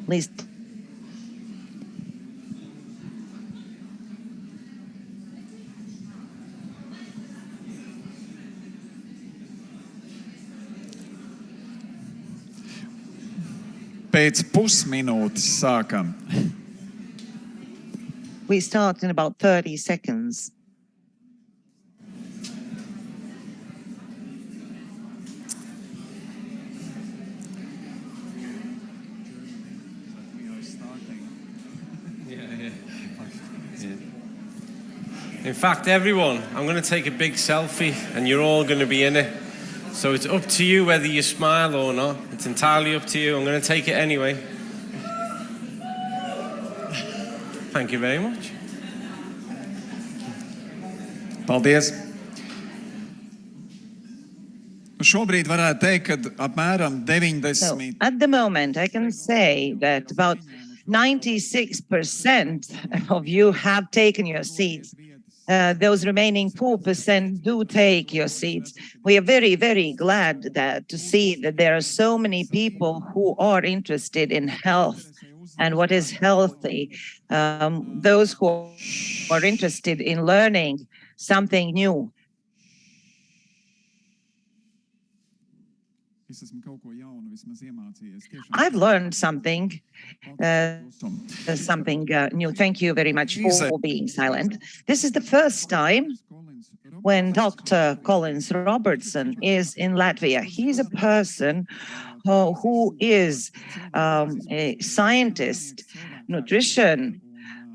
Please. Pēc pusminūtes sākam. We start in about 30 seconds. In fact, everyone, I'm going to take a big selfie and you're all going to be in it. So it's up to you whether you smile or not. It's entirely up to you. I'm going to take it anyway. Thank you very much. Paldies. Šobrīd varētu teikt, ka apmēram 90. So, at the moment, I can say that about 96% of you have taken your seats. Those remaining 4% do take your seats. We are very, very glad to see that there are so many people who are interested in health and what is healthy. Those who are interested in learning something new. I've learned something new. Thank you very much for being silent. This is the first time when Dr. Colins Robertson is in Latvia. He's a person who is a scientist, nutrition,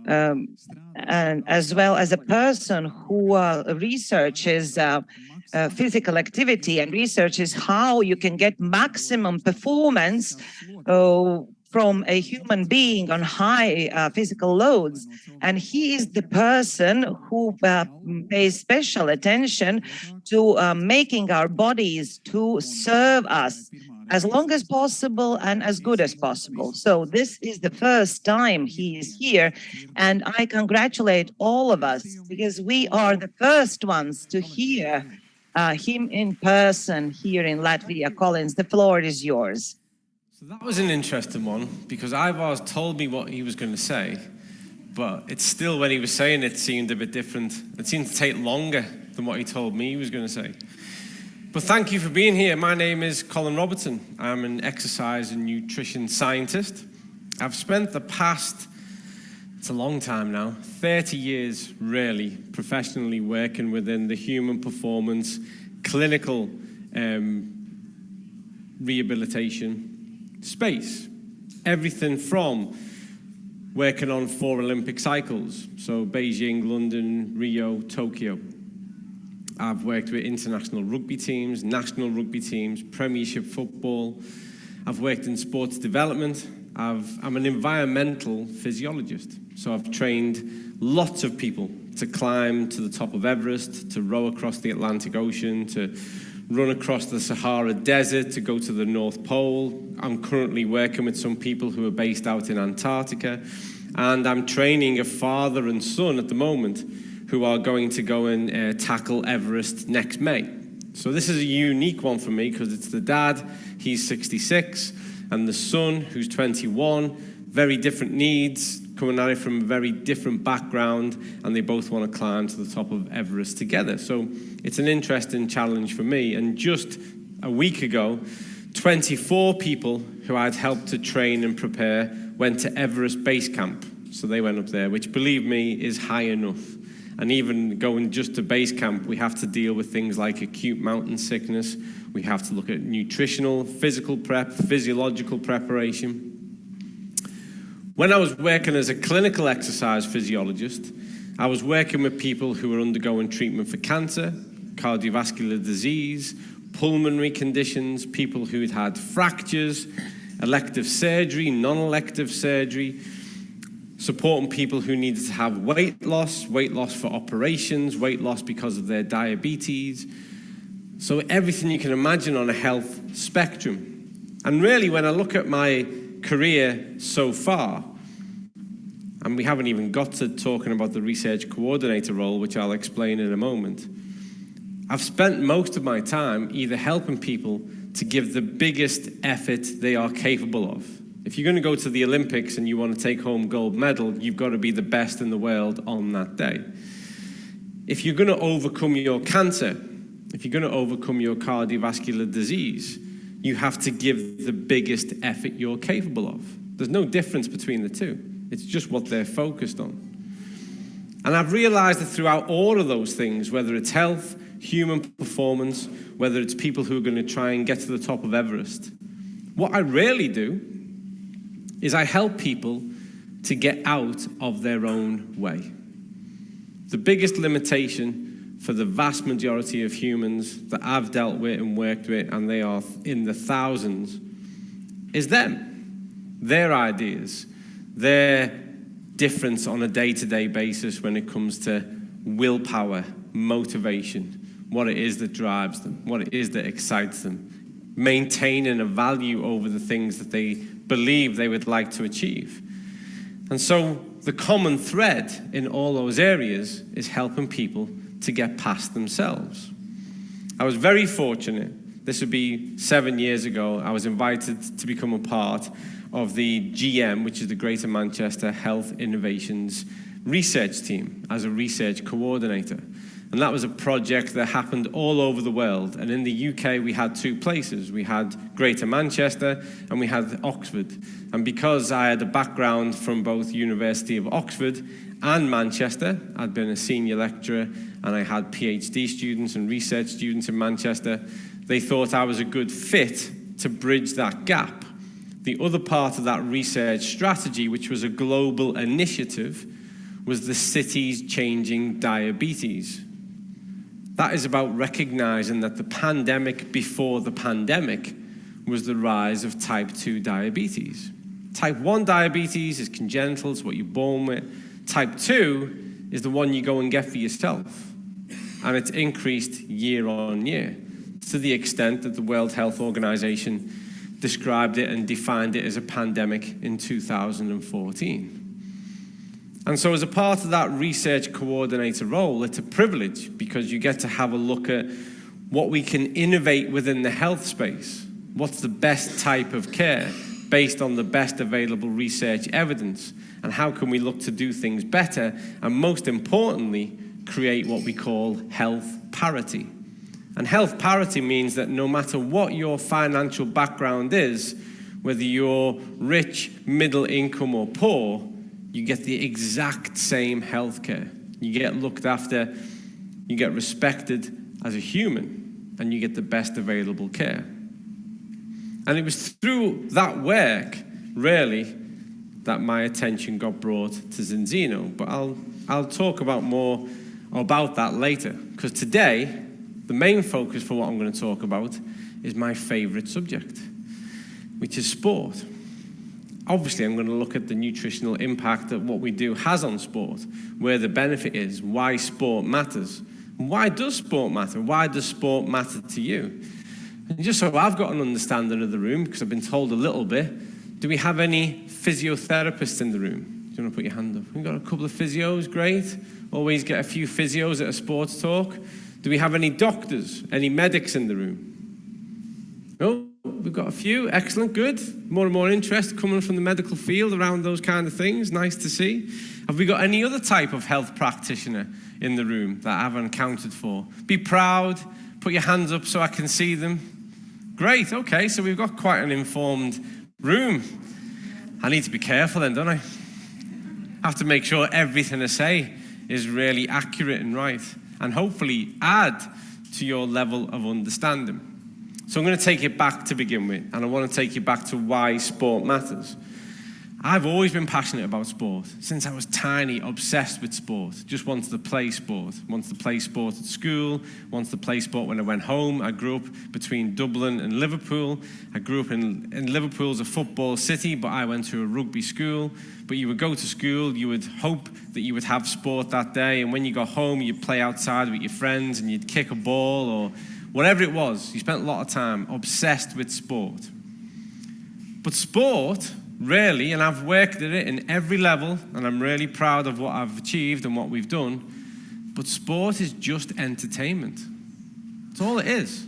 and as well as a person who researches physical activity and researches how you can get maximum performance from a human being on high physical loads. And he is the person who pays special attention to making our bodies to serve us as long as possible and as good as possible. So this is the first time he is here, and I congratulate all of us because we are the first ones to hear him in person here in Latvia. Colins, the floor is yours. So that was an interesting one because Ivars told me what he was going to say, but it's still, when he was saying it, seemed a bit different. It seemed to take longer than what he told me he was going to say. But thank you for being here. My name is Colin Robertson. I'm an exercise and nutrition scientist. I've spent the past, it's a long time now, 30 years really professionally working within the human performance, clinical rehabilitation space. Everything from working on 4 Olympic cycles, so Beijing, London, Rio, Tokyo. I've worked with international rugby teams, national rugby teams, premiership football. I've worked in sports development. I'm an environmental physiologist. So I've trained lots of people to climb to the top of Everest, to row across the Atlantic Ocean, to run across the Sahara Desert, to go to the North Pole. I'm currently working with some people who are based out in Antarctica. And I'm training a father and son at the moment who are going to go and tackle Everest next May. So this is a unique one for me because it's the dad, he's 66, and the son, who's 21, very different needs, coming at it from a very different background, and they both want to climb to the top of Everest together. So it's an interesting challenge for me. And just a week ago, 24 people who I'd helped to train and prepare went to Everest Base Camp. So they went up there, which, believe me, is high enough. And even going just to base camp, we have to deal with things like acute mountain sickness. We have to look at nutritional, physical prep, physiological preparation. When I was working as a clinical exercise physiologist, I was working with people who were undergoing treatment for cancer, cardiovascular disease, pulmonary conditions, people who'd had fractures, elective surgery, non-elective surgery, supporting people who needed to have weight loss for operations, weight loss because of their diabetes. So everything you can imagine on a health spectrum. And really, when I look at my career so far, and we haven't even got to talking about the research coordinator role, which I'll explain in a moment, I've spent most of my time either helping people to give the biggest effort they are capable of. If you're going to go to the Olympics and you want to take home gold medal, you've got to be the best in the world on that day. If you're going to overcome your cancer, if you're going to overcome your cardiovascular disease, you have to give the biggest effort you're capable of. There's no difference between the two. It's just what they're focused on. And I've realized that throughout all of those things, whether it's health, human performance, whether it's people who are going to try and get to the top of Everest, what I really do is I help people to get out of their own way. The biggest limitation for the vast majority of humans that I've dealt with and worked with, and they are in the thousands, is them, their ideas, their difference on a day-to-day basis when it comes to willpower, motivation, what it is that drives them, what it is that excites them, maintaining a value over the things that they believe they would like to achieve. And so the common thread in all those areas is helping people to get past themselves. I was very fortunate. This would be 7 years ago. I was invited to become a part of the GM, which is the Greater Manchester Health Innovations research team, as a research coordinator. And that was a project that happened all over the world. And in the UK, we had two places. We had Greater Manchester and we had Oxford. And because I had a background from both University of Oxford and Manchester, I'd been a senior lecturer and I had PhD students and research students in Manchester, they thought I was a good fit to bridge that gap. The other part of that research strategy, which was a global initiative, was the city's changing diabetes. That is about recognizing that the pandemic before the pandemic was the rise of type 2 diabetes. Type 1 diabetes is congenital, it's what you're born with. Type 2 is the one you go and get for yourself. And it's increased year on year, to the extent that the World Health Organization described it and defined it as a pandemic in 2014. And so as a part of that research coordinator role, it's a privilege because you get to have a look at what we can innovate within the health space. What's the best type of care based on the best available research evidence? And how can we look to do things better? And most importantly, create what we call health parity. And health parity means that no matter what your financial background is, whether you're rich, middle income, or poor, you get the exact same health care. You get looked after, you get respected as a human, and you get the best available care. And it was through that work, really, that my attention got brought to Zinzino. But I'll talk about more about that later, because today, the main focus for what I'm going to talk about is my favorite subject, which is sport. Obviously, I'm going to look at the nutritional impact that what we do has on sport, where the benefit is, why sport matters. Why does sport matter? Why does sport matter to you? And just so I've got an understanding of the room, because I've been told a little bit, do we have any physiotherapists in the room? Do you want to put your hand up? We've got a couple of physios, great. Always get a few physios at a sports talk. Do we have any doctors, any medics in the room? No, we've got a few. Excellent, good. More and more interest coming from the medical field around those kind of things. Nice to see. Have we got any other type of health practitioner in the room that I haven't accounted for? Be proud. Put your hands up so I can see them. Great, okay, so we've got quite an informed room. I need to be careful then, don't I? I have to make sure everything I say is really accurate and right, and hopefully add to your level of understanding. So I'm going to take it back to begin with, and I want to take you back to why sport matters. I've always been passionate about sport. Since I was tiny, obsessed with sport. Just wanted to play sport. Wanted to play sport at school. Wanted to play sport when I went home. I grew up between Dublin and Liverpool. I grew up in Liverpool's a football city, but I went to a rugby school. But you would go to school, you would hope that you would have sport that day, and when you got home, you'd play outside with your friends, and you'd kick a ball, or whatever it was. You spent a lot of time obsessed with sport. But sport, really, and I've worked at it in every level, and I'm really proud of what I've achieved and what we've done, but sport is just entertainment. That's all it is.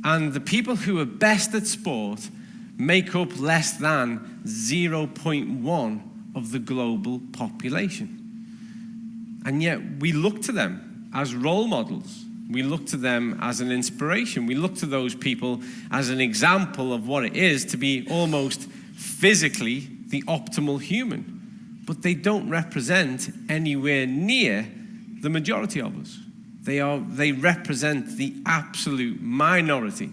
And the people who are best at sport make up less than 0.1 of the global population. And yet we look to them as role models. We look to them as an inspiration. We look to those people as an example of what it is to be almost physically the optimal human. But they don't represent anywhere near the majority of us. They represent the absolute minority.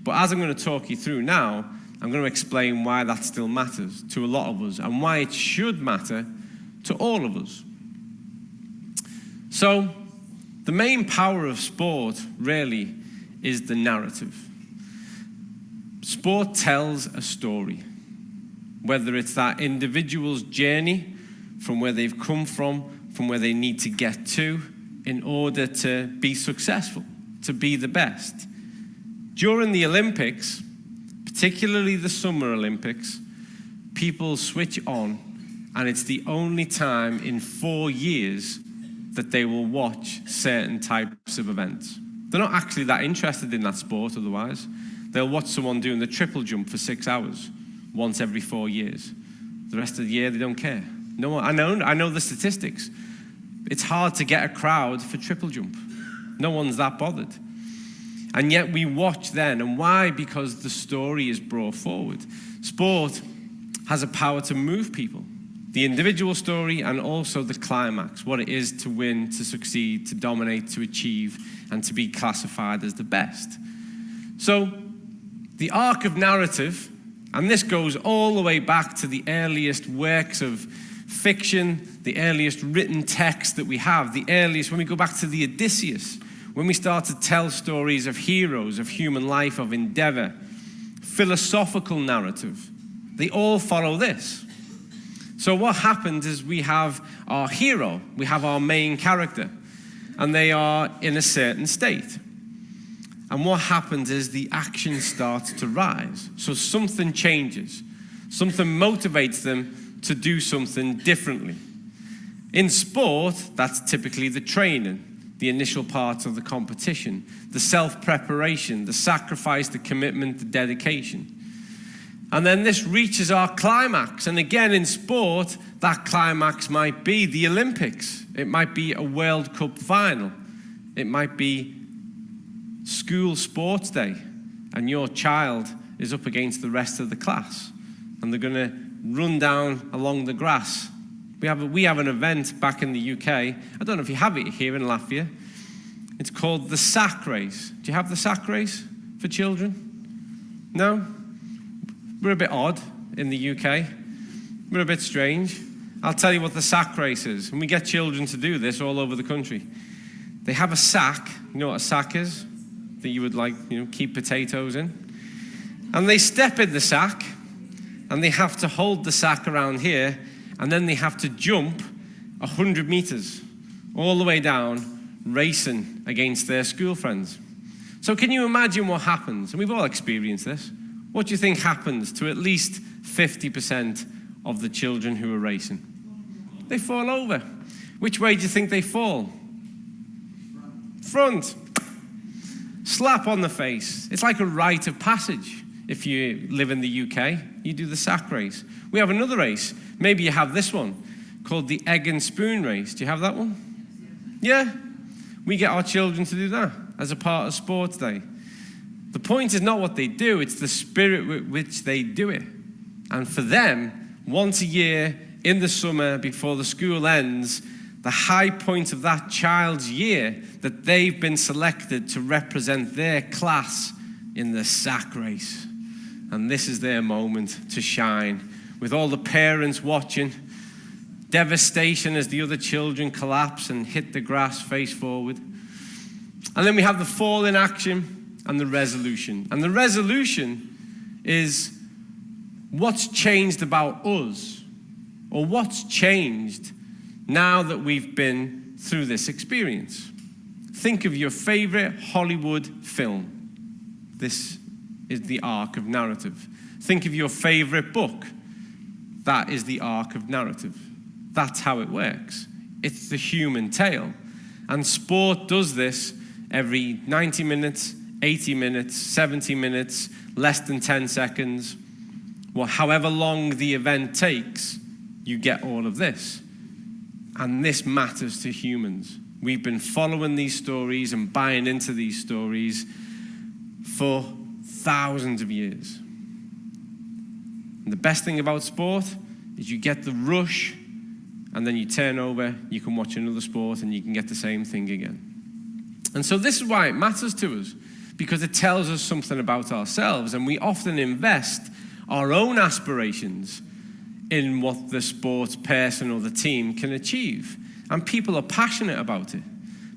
But as I'm going to talk you through now, I'm going to explain why that still matters to a lot of us and why it should matter to all of us. So, the main power of sport really is the narrative. Sport tells a story, whether it's that individual's journey from where they've come from where they need to get to in order to be successful, to be the best. During the Olympics, particularly the Summer Olympics, people switch on, and it's the only time in 4 years that they will watch certain types of events. They're not actually that interested in that sport otherwise. They'll watch someone doing the triple jump for 6 hours once every 4 years. The rest of the year, they don't care. No one, I know the statistics. It's hard to get a crowd for triple jump. No one's that bothered. And yet we watch then. And why? Because the story is brought forward. Sport has a power to move people. The individual story and also the climax, what it is to win, to succeed, to dominate, to achieve, and to be classified as the best. So the arc of narrative, and this goes all the way back to the earliest works of fiction, the earliest written text that we have, the earliest, when we go back to the Odysseus, when we start to tell stories of heroes, of human life, of endeavor, philosophical narrative, they all follow this. So what happens is we have our hero, we have our main character, and they are in a certain state. And what happens is the action starts to rise. So something changes. Something motivates them to do something differently. In sport, that's typically the training, the initial parts of the competition, the self-preparation, the sacrifice, the commitment, the dedication. And then this reaches our climax. And again, in sport, that climax might be the Olympics. It might be a World Cup final. It might be school sports day. And your child is up against the rest of the class. And they're going to run down along the grass. We have an event back in the UK. I don't know if you have it here in Latvia. It's called the sack race. Do you have the sack race for children? No? We're a bit odd in the UK. We're a bit strange. I'll tell you what the sack race is. And we get children to do this all over the country. They have a sack. You know what a sack is? That you would keep potatoes in. And they step in the sack. And they have to hold the sack around here. And then they have to jump 100 meters all the way down, racing against their school friends. So can you imagine what happens? And we've all experienced this. What do you think happens to at least 50% of the children who are racing? They fall over. Which way do you think they fall? Front. Slap on the face. It's like a rite of passage. If you live in the UK, you do the sack race. We have another race. Maybe you have this one called the egg and spoon race. Do you have that one? Yeah. We get our children to do that as a part of sports day. The point is not what they do, it's the spirit with which they do it. And for them, once a year in the summer before the school ends, the high point of that child's year, that they've been selected to represent their class in the sack race. And this is their moment to shine, with all the parents watching, devastation as the other children collapse and hit the grass face forward. And then we have the fall in action and the resolution. And the resolution is what's changed about us, or what's changed now that we've been through this experience. Think of your favorite Hollywood film. This is the arc of narrative. Think of your favorite book. That is the arc of narrative. That's how it works. It's the human tale. And sport does this every 90 minutes, 80 minutes, 70 minutes, less than 10 seconds, well, however long the event takes, you get all of this. And this matters to humans. We've been following these stories and buying into these stories for thousands of years. And the best thing about sport is you get the rush, and then you turn over, you can watch another sport, and you can get the same thing again. And so this is why it matters to us, because it tells us something about ourselves, and we often invest our own aspirations in what the sports person or the team can achieve. And people are passionate about it.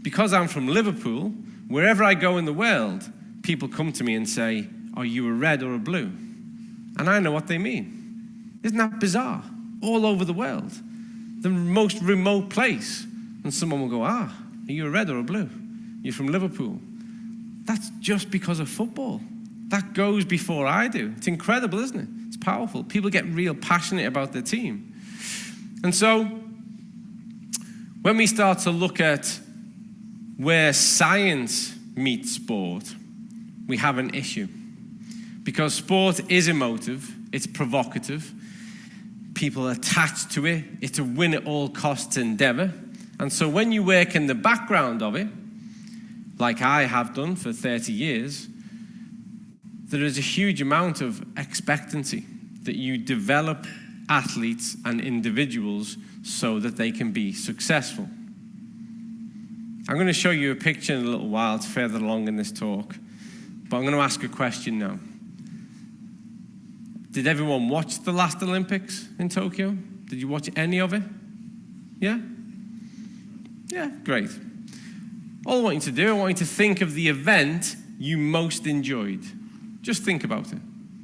Because I'm from Liverpool, wherever I go in the world, people come to me and say, are you a red or a blue? And I know what they mean. Isn't that bizarre? All over the world. The most remote place. And someone will go, are you a red or a blue? You're from Liverpool. That's just because of football. That goes before I do. It's incredible, isn't it? It's powerful. People get real passionate about their team. And so, when we start to look at where science meets sport, we have an issue. Because sport is emotive, it's provocative, people are attached to it, it's a win-at-all-costs endeavor. And so when you work in the background of it, like I have done for 30 years, there is a huge amount of expectancy that you develop athletes and individuals so that they can be successful. I'm going to show you a picture in a little while. It's further along in this talk. But I'm going to ask a question now. Did everyone watch the last Olympics in Tokyo? Did you watch any of it? Yeah? Yeah, great. All I want you to do, I want you to think of the event you most enjoyed. Just think about it.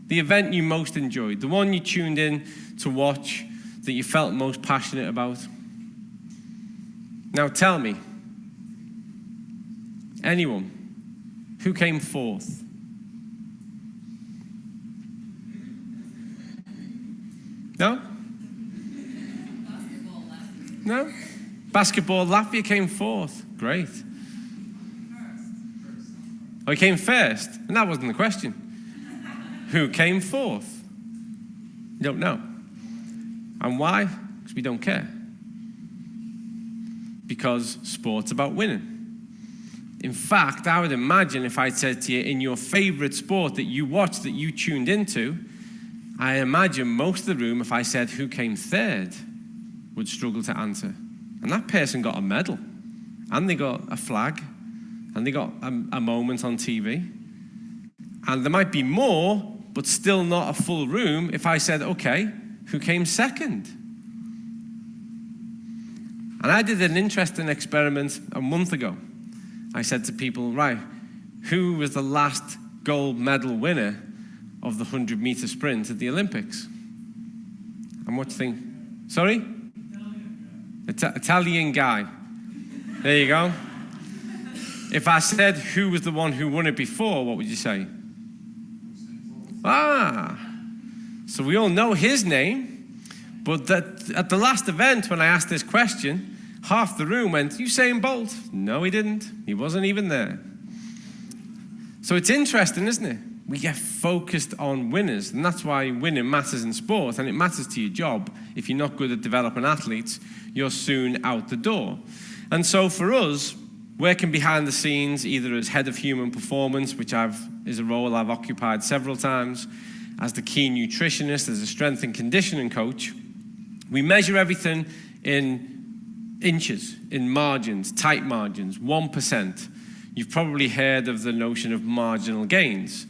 The event you most enjoyed, the one you tuned in to watch, that you felt most passionate about. Now tell me, anyone, who came fourth? No? No? Basketball, Latvia came fourth. Great. Oh, he came first, and that wasn't the question. Who came fourth? You don't know. And why? Because we don't care. Because sport's about winning. In fact, I would imagine if I said to you, in your favorite sport that you watched, that you tuned into, I imagine most of the room, if I said who came third, would struggle to answer. And that person got a medal, and they got a flag, and they got a moment on TV. And there might be more, but still not a full room if I said, okay, who came second? And I did an interesting experiment a month ago. I said to people, right, who was the last gold medal winner of the 100-meter sprint at the Olympics? And what do you think? Sorry? Italian guy. There you go. If I said who was the one who won it before, what would you say? So we all know his name, but at the last event when I asked this question, half the room went, Usain Bolt. No, he didn't. He wasn't even there. So it's interesting, isn't it? We get focused on winners, and that's why winning matters in sport, and it matters to your job. If you're not good at developing athletes, you're soon out the door. And so for us, working behind the scenes, either as head of human performance, which is a role I've occupied several times, as the key nutritionist, as a strength and conditioning coach, we measure everything in inches, in margins, tight margins, 1%. You've probably heard of the notion of marginal gains.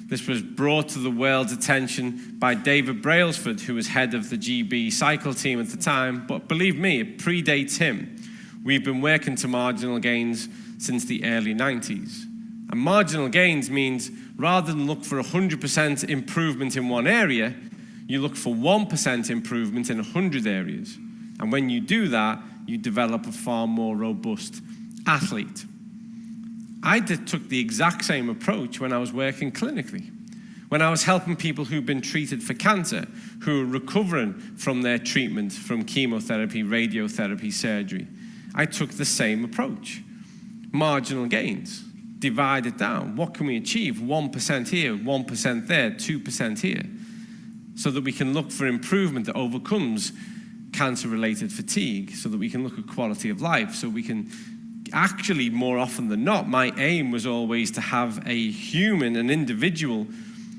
This was brought to the world's attention by David Brailsford, who was head of the GB cycle team at the time, but believe me, it predates him. We've been working to marginal gains since the early 90s. And marginal gains means rather than look for 100% improvement in one area, you look for 1% improvement in 100 areas. And when you do that, you develop a far more robust athlete. I took the exact same approach when I was working clinically. When I was helping people who've been treated for cancer, who are recovering from their treatment, from chemotherapy, radiotherapy, surgery, I took the same approach. Marginal gains. divide it down. What can we achieve? 1% here, 1% there, 2% here, so that we can look for improvement that overcomes cancer-related fatigue, so that we can look at quality of life, so we can actually, more often than not, my aim was always to have a human, an individual,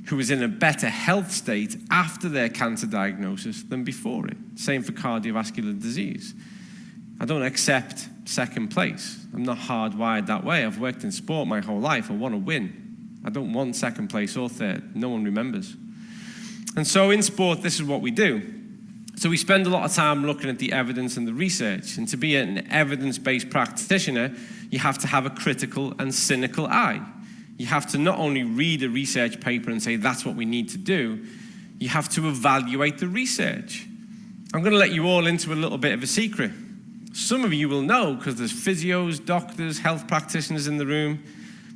who was in a better health state after their cancer diagnosis than before it. Same for cardiovascular disease. I don't accept second place. I'm not hardwired that way. I've worked in sport my whole life. I want to win. I don't want second place or third. No one remembers. And so in sport, this is what we do. So we spend a lot of time looking at the evidence and the research. And to be an evidence-based practitioner, you have to have a critical and cynical eye. You have to not only read a research paper and say, that's what we need to do, you have to evaluate the research. I'm going to let you all into a little bit of a secret. Some of you will know because there's physios, doctors, health practitioners in the room.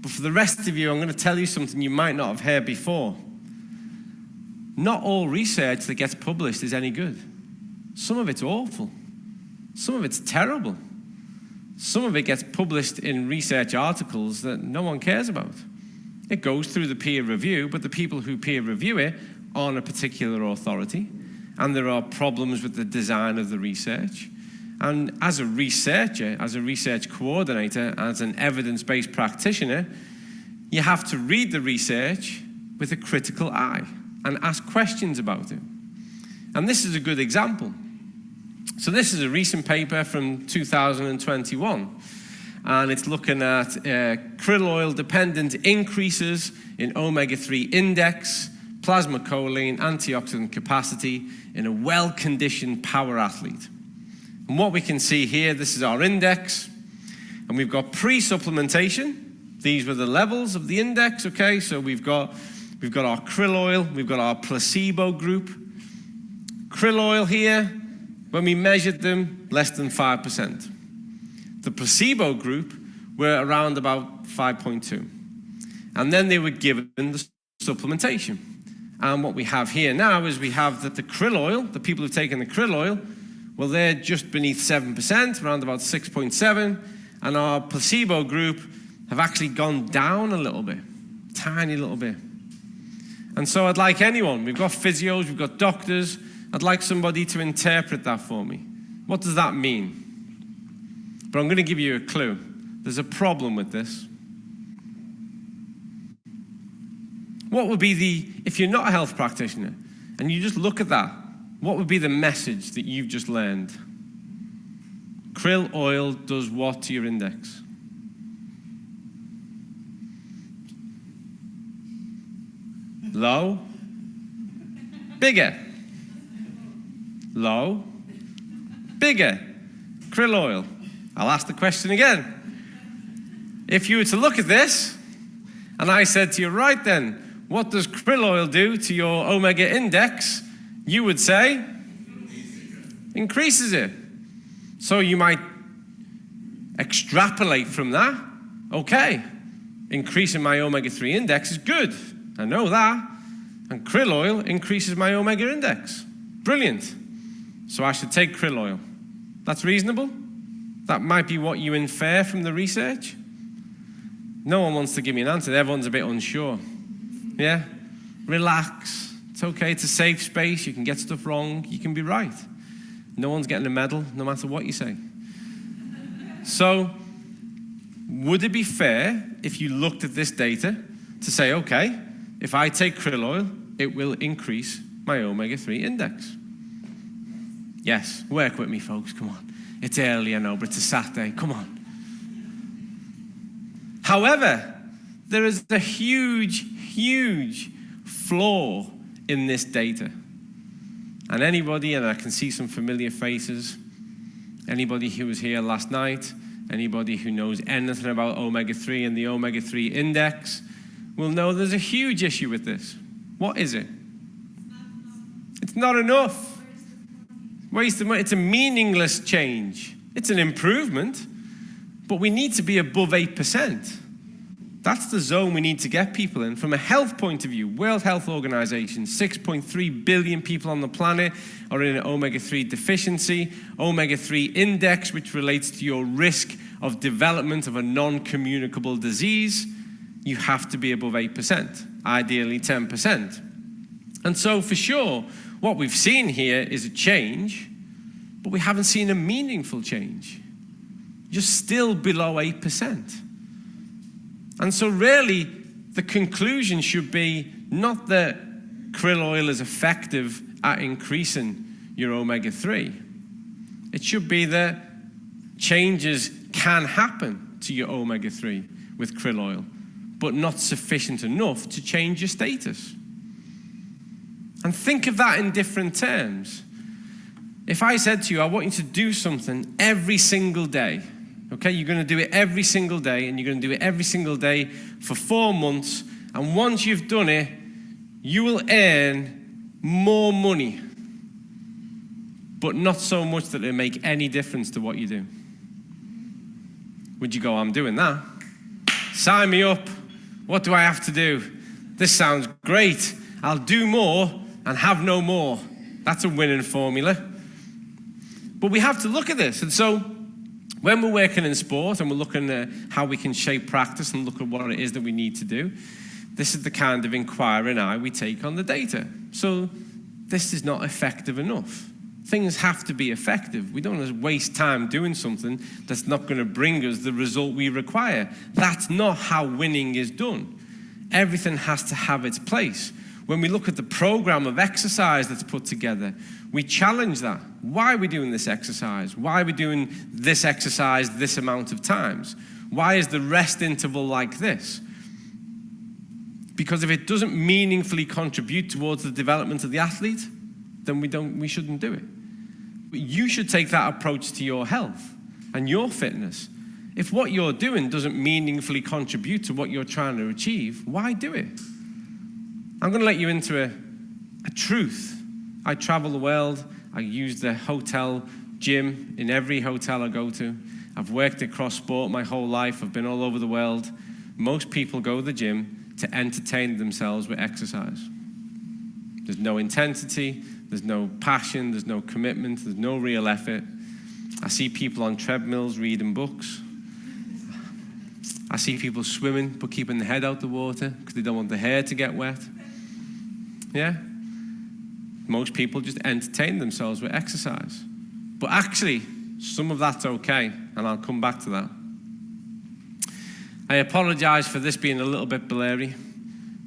But for the rest of you, I'm going to tell you something you might not have heard before. Not all research that gets published is any good. Some of it's awful. Some of it's terrible. Some of it gets published in research articles that no one cares about. It goes through the peer review, but the people who peer review it aren't a particular authority, and there are problems with the design of the research. And as a researcher, as a research coordinator, as an evidence-based practitioner, you have to read the research with a critical eye and ask questions about it. And this is a good example. So this is a recent paper from 2021, and it's looking at krill oil-dependent increases in omega-3 index, plasma choline, antioxidant capacity in a well-conditioned power athlete. And what we can see here, this is our index, and we've got pre-supplementation. These were the levels of the index, okay? So we've got our krill oil, we've got our placebo group. Krill oil here, when we measured them, less than 5%. The placebo group were around about 5.2. And then they were given the supplementation. And what we have here now is we have that the krill oil, the people who've taken the krill oil, well, they're just beneath 7%, around about 6.7, and our placebo group have actually gone down a little bit, tiny little bit. And so I'd like anyone, we've got physios, we've got doctors, I'd like somebody to interpret that for me. What does that mean? But I'm going to give you a clue. There's a problem with this. What would be if you're not a health practitioner, and you just look at that, what would be the message that you've just learned? Krill oil does what to your index? Low? Bigger? Low? Bigger? Krill oil. I'll ask the question again. If you were to look at this, and I said to you, right then, what does krill oil do to your omega index? You would say, increases it. So you might extrapolate from that. Okay, increasing my omega-3 index is good. I know that. And krill oil increases my omega index. Brilliant. So I should take krill oil. That's reasonable? That might be what you infer from the research. No one wants to give me an answer. Everyone's a bit unsure. Yeah? Relax. It's okay. It's a safe space. You can get stuff wrong. You can be right. No one's getting a medal, no matter what you say. So, would it be fair if you looked at this data to say, okay, if I take krill oil, it will increase my omega-3 index? Yes. Work with me, folks. Come on. It's early, I know, but it's a Saturday. Come on. However, there is a huge, huge flaw in this data. And anybody, and I can see some familiar faces, anybody who was here last night, anybody who knows anything about omega-3 and the omega-3 index will know there's a huge issue with this. What is it? It's not enough. Waste of money. It's a meaningless change. It's an improvement, but we need to be above 8%. That's the zone we need to get people in. From a health point of view, World Health Organization, 6.3 billion people on the planet are in an omega-3 deficiency. Omega-3 index, which relates to your risk of development of a non-communicable disease. you have to be above 8%, ideally 10%. And so for sure, what we've seen here is a change, but we haven't seen a meaningful change. You're still below 8%. And so really, the conclusion should be not that krill oil is effective at increasing your omega-3. It should be that changes can happen to your omega-3 with krill oil, but not sufficient enough to change your status. And think of that in different terms. If I said to you, I want you to do something every single day, okay, you're going to do it every single day, and you're going to do it every single day for 4 months, and once you've done it, you will earn more money, but not so much that it'll make any difference to what you do. Would you go, I'm doing that? Sign me up. What do I have to do? This sounds great. I'll do more and have no more. That's a winning formula. But we have to look at this. And so when we're working in sport and we're looking at how we can shape practice and look at what it is that we need to do, this is the kind of inquiring eye we take on the data. So this is not effective enough. Things have to be effective. We don't want to waste time doing something that's not going to bring us the result we require. That's not how winning is done. Everything has to have its place. When we look at the program of exercise that's put together, we challenge that. Why are we doing this exercise? Why are we doing this exercise this amount of times? Why is the rest interval like this? Because if it doesn't meaningfully contribute towards the development of the athlete, then we shouldn't do it. But you should take that approach to your health and your fitness. If what you're doing doesn't meaningfully contribute to what you're trying to achieve, why do it? I'm going to let you into a truth. I travel the world. I use the hotel gym in every hotel I go to. I've worked across sport my whole life. I've been all over the world. Most people go to the gym to entertain themselves with exercise. There's no intensity, there's no passion, there's no commitment, there's no real effort. I see people on treadmills reading books. I see people swimming but keeping their head out the water because they don't want the hair to get wet. Yeah? Most people just entertain themselves with exercise. But actually, some of that's okay, and I'll come back to that. I apologize for this being a little bit blurry,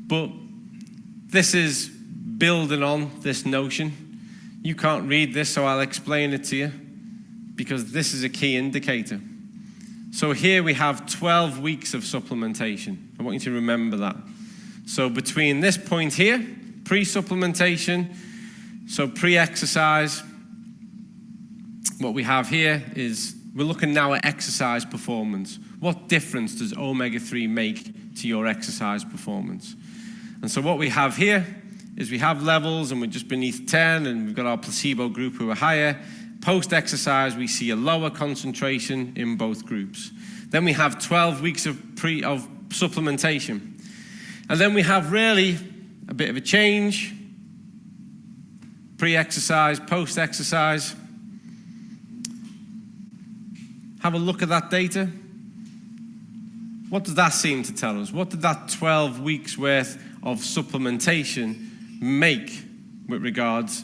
but this is building on this notion. You can't read this, so I'll explain it to you, because this is a key indicator. So here we have 12 weeks of supplementation. I want you to remember that. So between this point here, pre-supplementation, so pre-exercise, what we have here is we're looking now at exercise performance. What difference does omega-3 make to your exercise performance? And so what we have here is we have levels and we're just beneath 10, and we've got our placebo group who are higher. Post-exercise, we see a lower concentration in both groups. Then we have 12 weeks of supplementation. And then we have really a bit of a change. Pre-exercise, post-exercise. Have a look at that data. What does that seem to tell us? What did that 12 weeks worth of supplementation make with regards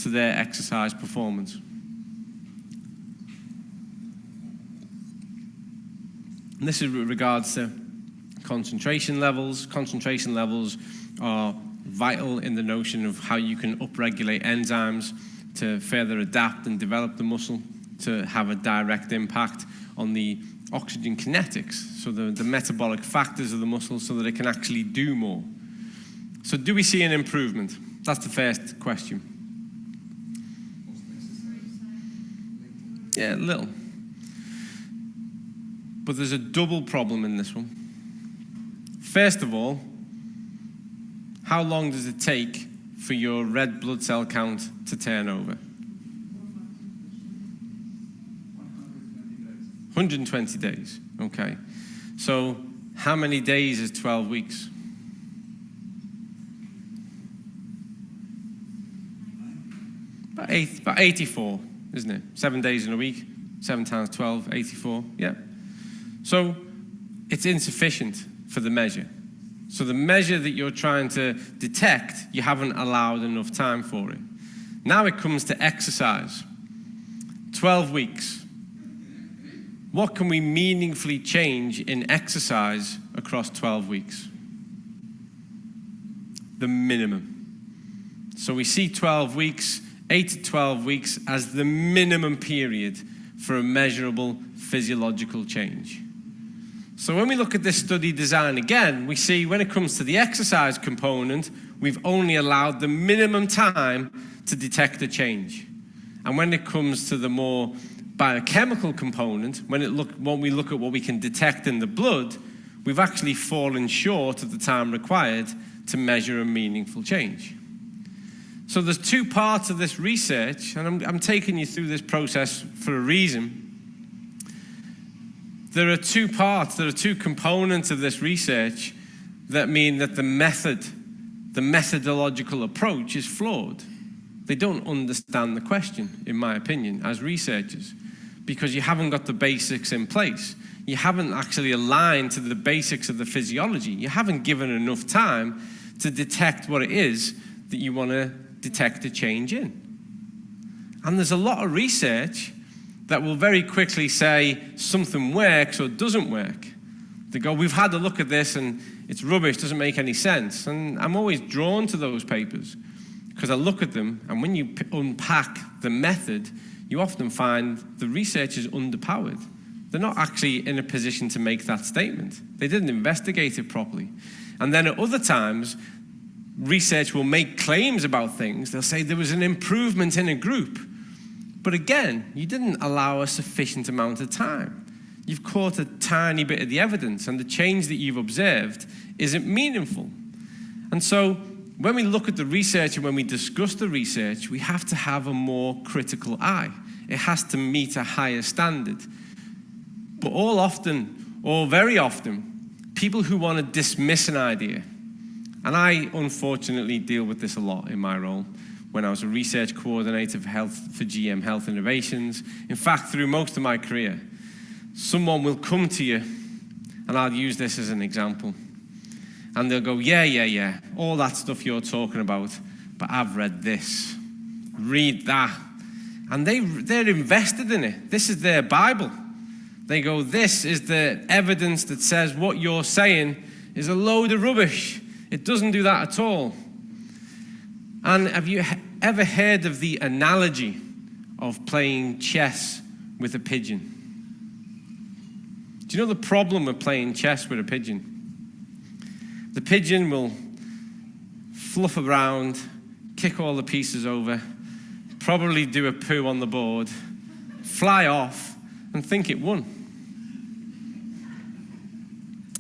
to their exercise performance? And this is with regards to concentration levels. Concentration levels are vital in the notion of how you can upregulate enzymes to further adapt and develop the muscle to have a direct impact on the oxygen kinetics, so the metabolic factors of the muscle, so that it can actually do more. So do we see an improvement? That's the first question. Yeah, a little. But there's a double problem in this one. First of all, how long does it take for your red blood cell count to turn over? 120 days, okay. So how many days is 12 weeks? About 84, isn't it? 7 days in a week, 7 times 12, 84, yeah. So it's insufficient for the measure. So the measure that you're trying to detect, you haven't allowed enough time for it. Now it comes to exercise. 12 weeks. What can we meaningfully change in exercise across 12 weeks? The minimum. So we see 12 weeks, 8 to 12 weeks as the minimum period for a measurable physiological change. So when we look at this study design again, we see when it comes to the exercise component, we've only allowed the minimum time to detect a change. And when it comes to the more biochemical component, when we look at what we can detect in the blood, we've actually fallen short of the time required to measure a meaningful change. So there's two parts of this research, and I'm taking you through this process for a reason. There are two parts, there are two components of this research that mean that the methodological approach is flawed. They don't understand the question, in my opinion, as researchers, because you haven't got the basics in place. You haven't actually aligned to the basics of the physiology. You haven't given enough time to detect what it is that you want to detect a change in. And there's a lot of research that will very quickly say something works or doesn't work. They go, we've had a look at this and it's rubbish, doesn't make any sense. And I'm always drawn to those papers because I look at them, and when you unpack the method, you often find the research is underpowered. They're not actually in a position to make that statement. They didn't investigate it properly. And then at other times, research will make claims about things. They'll say there was an improvement in a group. But again, you didn't allow a sufficient amount of time. You've caught a tiny bit of the evidence, and the change that you've observed isn't meaningful. And so when we look at the research and when we discuss the research, we have to have a more critical eye. It has to meet a higher standard. But very often, people who want to dismiss an idea, and I unfortunately deal with this a lot in my role, when I was a research coordinator for GM Health Innovations. In fact, through most of my career, someone will come to you, and I'll use this as an example, and they'll go, yeah, all that stuff you're talking about, but I've read this. Read that. And they're invested in it. This is their Bible. They go, this is the evidence that says what you're saying is a load of rubbish. It doesn't do that at all. And have you ever heard of the analogy of playing chess with a pigeon? Do you know the problem with playing chess with a pigeon? The pigeon will fluff around, kick all the pieces over, probably do a poo on the board, fly off, and think it won.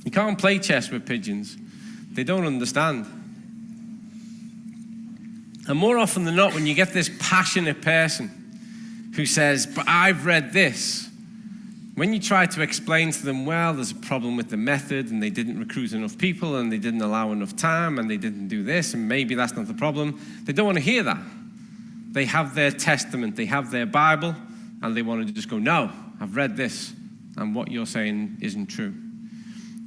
You can't play chess with pigeons. They don't understand. And more often than not, when you get this passionate person who says, but I've read this, when you try to explain to them, well, there's a problem with the method, and they didn't recruit enough people, and they didn't allow enough time, and they didn't do this, and maybe that's not the problem, they don't want to hear that. They have their testament, they have their Bible, and they want to just go, no, I've read this, and what you're saying isn't true.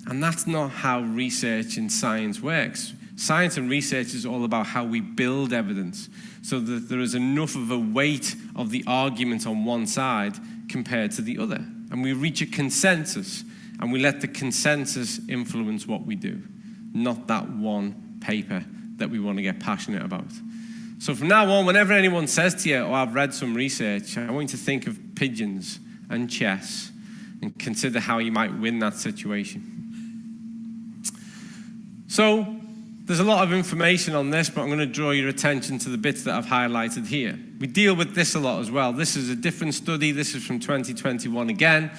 And that's not how research and science works. Science and research is all about how we build evidence so that there is enough of a weight of the argument on one side compared to the other. And we reach a consensus, and we let the consensus influence what we do, not that one paper that we want to get passionate about. So from now on, whenever anyone says to you, oh, I've read some research, I want you to think of pigeons and chess and consider how you might win that situation. So there's a lot of information on this, but I'm going to draw your attention to the bits that I've highlighted here. We deal with this a lot as well. This is a different study. This is from 2021 again.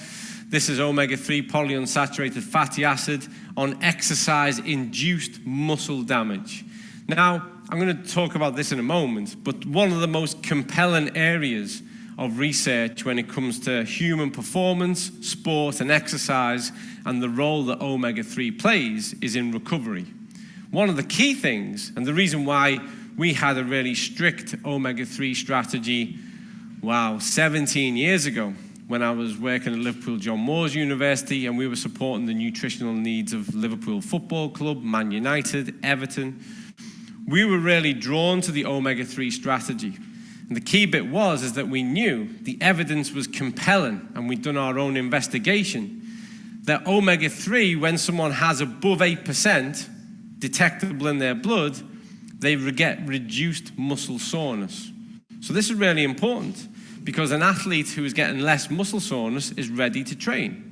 This is omega-3 polyunsaturated fatty acid on exercise-induced muscle damage. Now, I'm going to talk about this in a moment, but one of the most compelling areas of research when it comes to human performance, sport, and exercise, and the role that omega-3 plays is in recovery. One of the key things, and the reason why we had a really strict omega-3 strategy, 17 years ago, when I was working at Liverpool John Moores University, and we were supporting the nutritional needs of Liverpool Football Club, Man United, Everton. We were really drawn to the omega-3 strategy. And the key bit is that we knew the evidence was compelling, and we'd done our own investigation, that omega-3, when someone has above 8% detectable in their blood, they get reduced muscle soreness. So this is really important, because an athlete who is getting less muscle soreness is ready to train.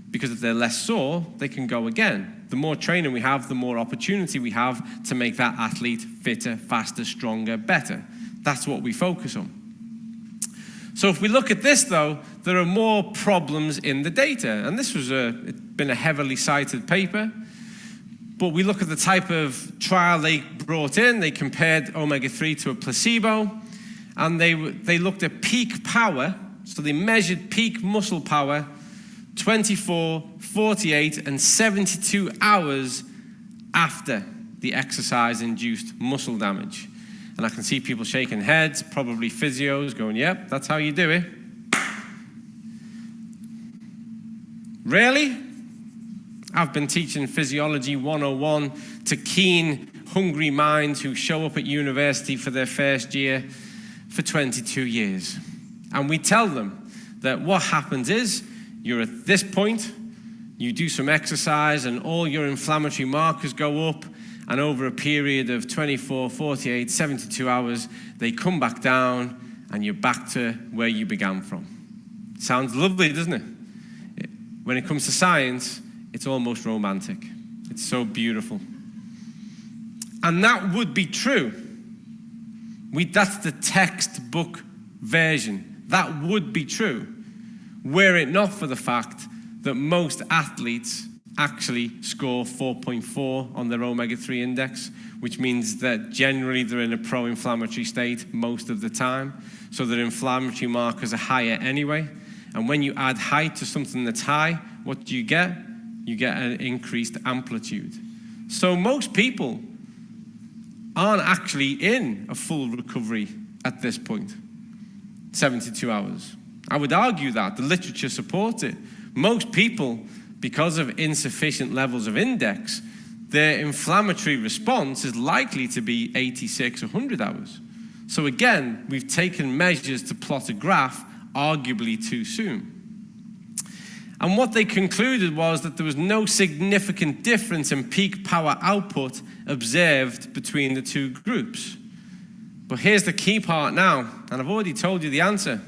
Because if they're less sore, they can go again. The more training we have, the more opportunity we have to make that athlete fitter, faster, stronger, better. That's what we focus on. So if we look at this, though, there are more problems in the data. And this was it's been a heavily cited paper. But we look at the type of trial they brought in. They compared omega-3 to a placebo. And they looked at peak power. So they measured peak muscle power 24, 48, and 72 hours after the exercise-induced muscle damage. And I can see people shaking heads, probably physios, going, yep, that's how you do it. Really? I've been teaching Physiology 101 to keen, hungry minds who show up at university for their first year for 22 years. And we tell them that what happens is, you're at this point, you do some exercise and all your inflammatory markers go up, and over a period of 24, 48, 72 hours, they come back down and you're back to where you began from. Sounds lovely, doesn't it? When it comes to science, it's almost romantic. It's so beautiful. And that would be true. That's the textbook version. That would be true, were it not for the fact that most athletes actually score 4.4 on their omega-3 index, which means that generally they're in a pro-inflammatory state most of the time, so their inflammatory markers are higher anyway. And when you add height to something that's high, what do you get? You get an increased amplitude. So most people aren't actually in a full recovery at this point, 72 hours. I would argue that. The literature supports it. Most people, because of insufficient levels of index, their inflammatory response is likely to be 86 or 100 hours. So again, we've taken measures to plot a graph, arguably too soon. And what they concluded was that there was no significant difference in peak power output observed between the two groups. But here's the key part now, and I've already told you the answer.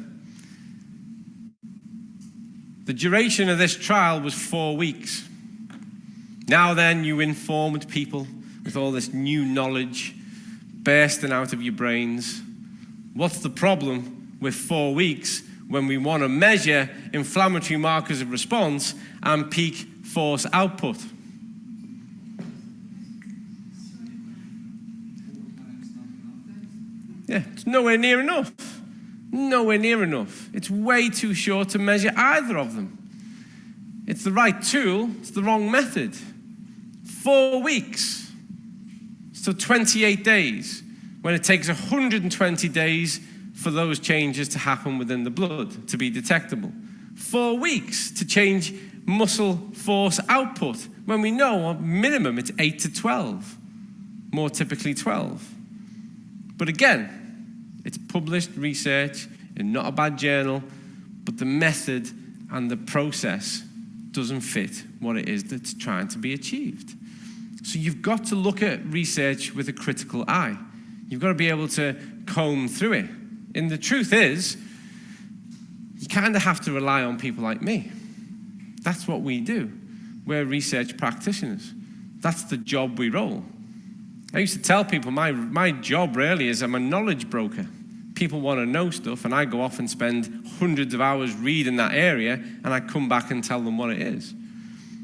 The duration of this trial was 4 weeks. Now then, you informed people with all this new knowledge bursting out of your brains. What's the problem with 4 weeks when we want to measure inflammatory markers of response and peak force output? Yeah, it's nowhere near enough. Nowhere near enough. It's way too short to measure either of them. It's the right tool, it's the wrong method. 4 weeks. So 28 days, when it takes 120 days for those changes to happen within the blood, to be detectable. 4 weeks to change muscle force output, when we know at minimum it's 8 to 12, more typically 12. But again, it's published research in not a bad journal, but the method and the process doesn't fit what it is that's trying to be achieved. So you've got to look at research with a critical eye. You've got to be able to comb through it. And the truth is, you kind of have to rely on people like me. That's what we do. We're research practitioners. That's the job we roll. I used to tell people my job really is I'm a knowledge broker. People want to know stuff, and I go off and spend hundreds of hours reading that area, and I come back and tell them what it is.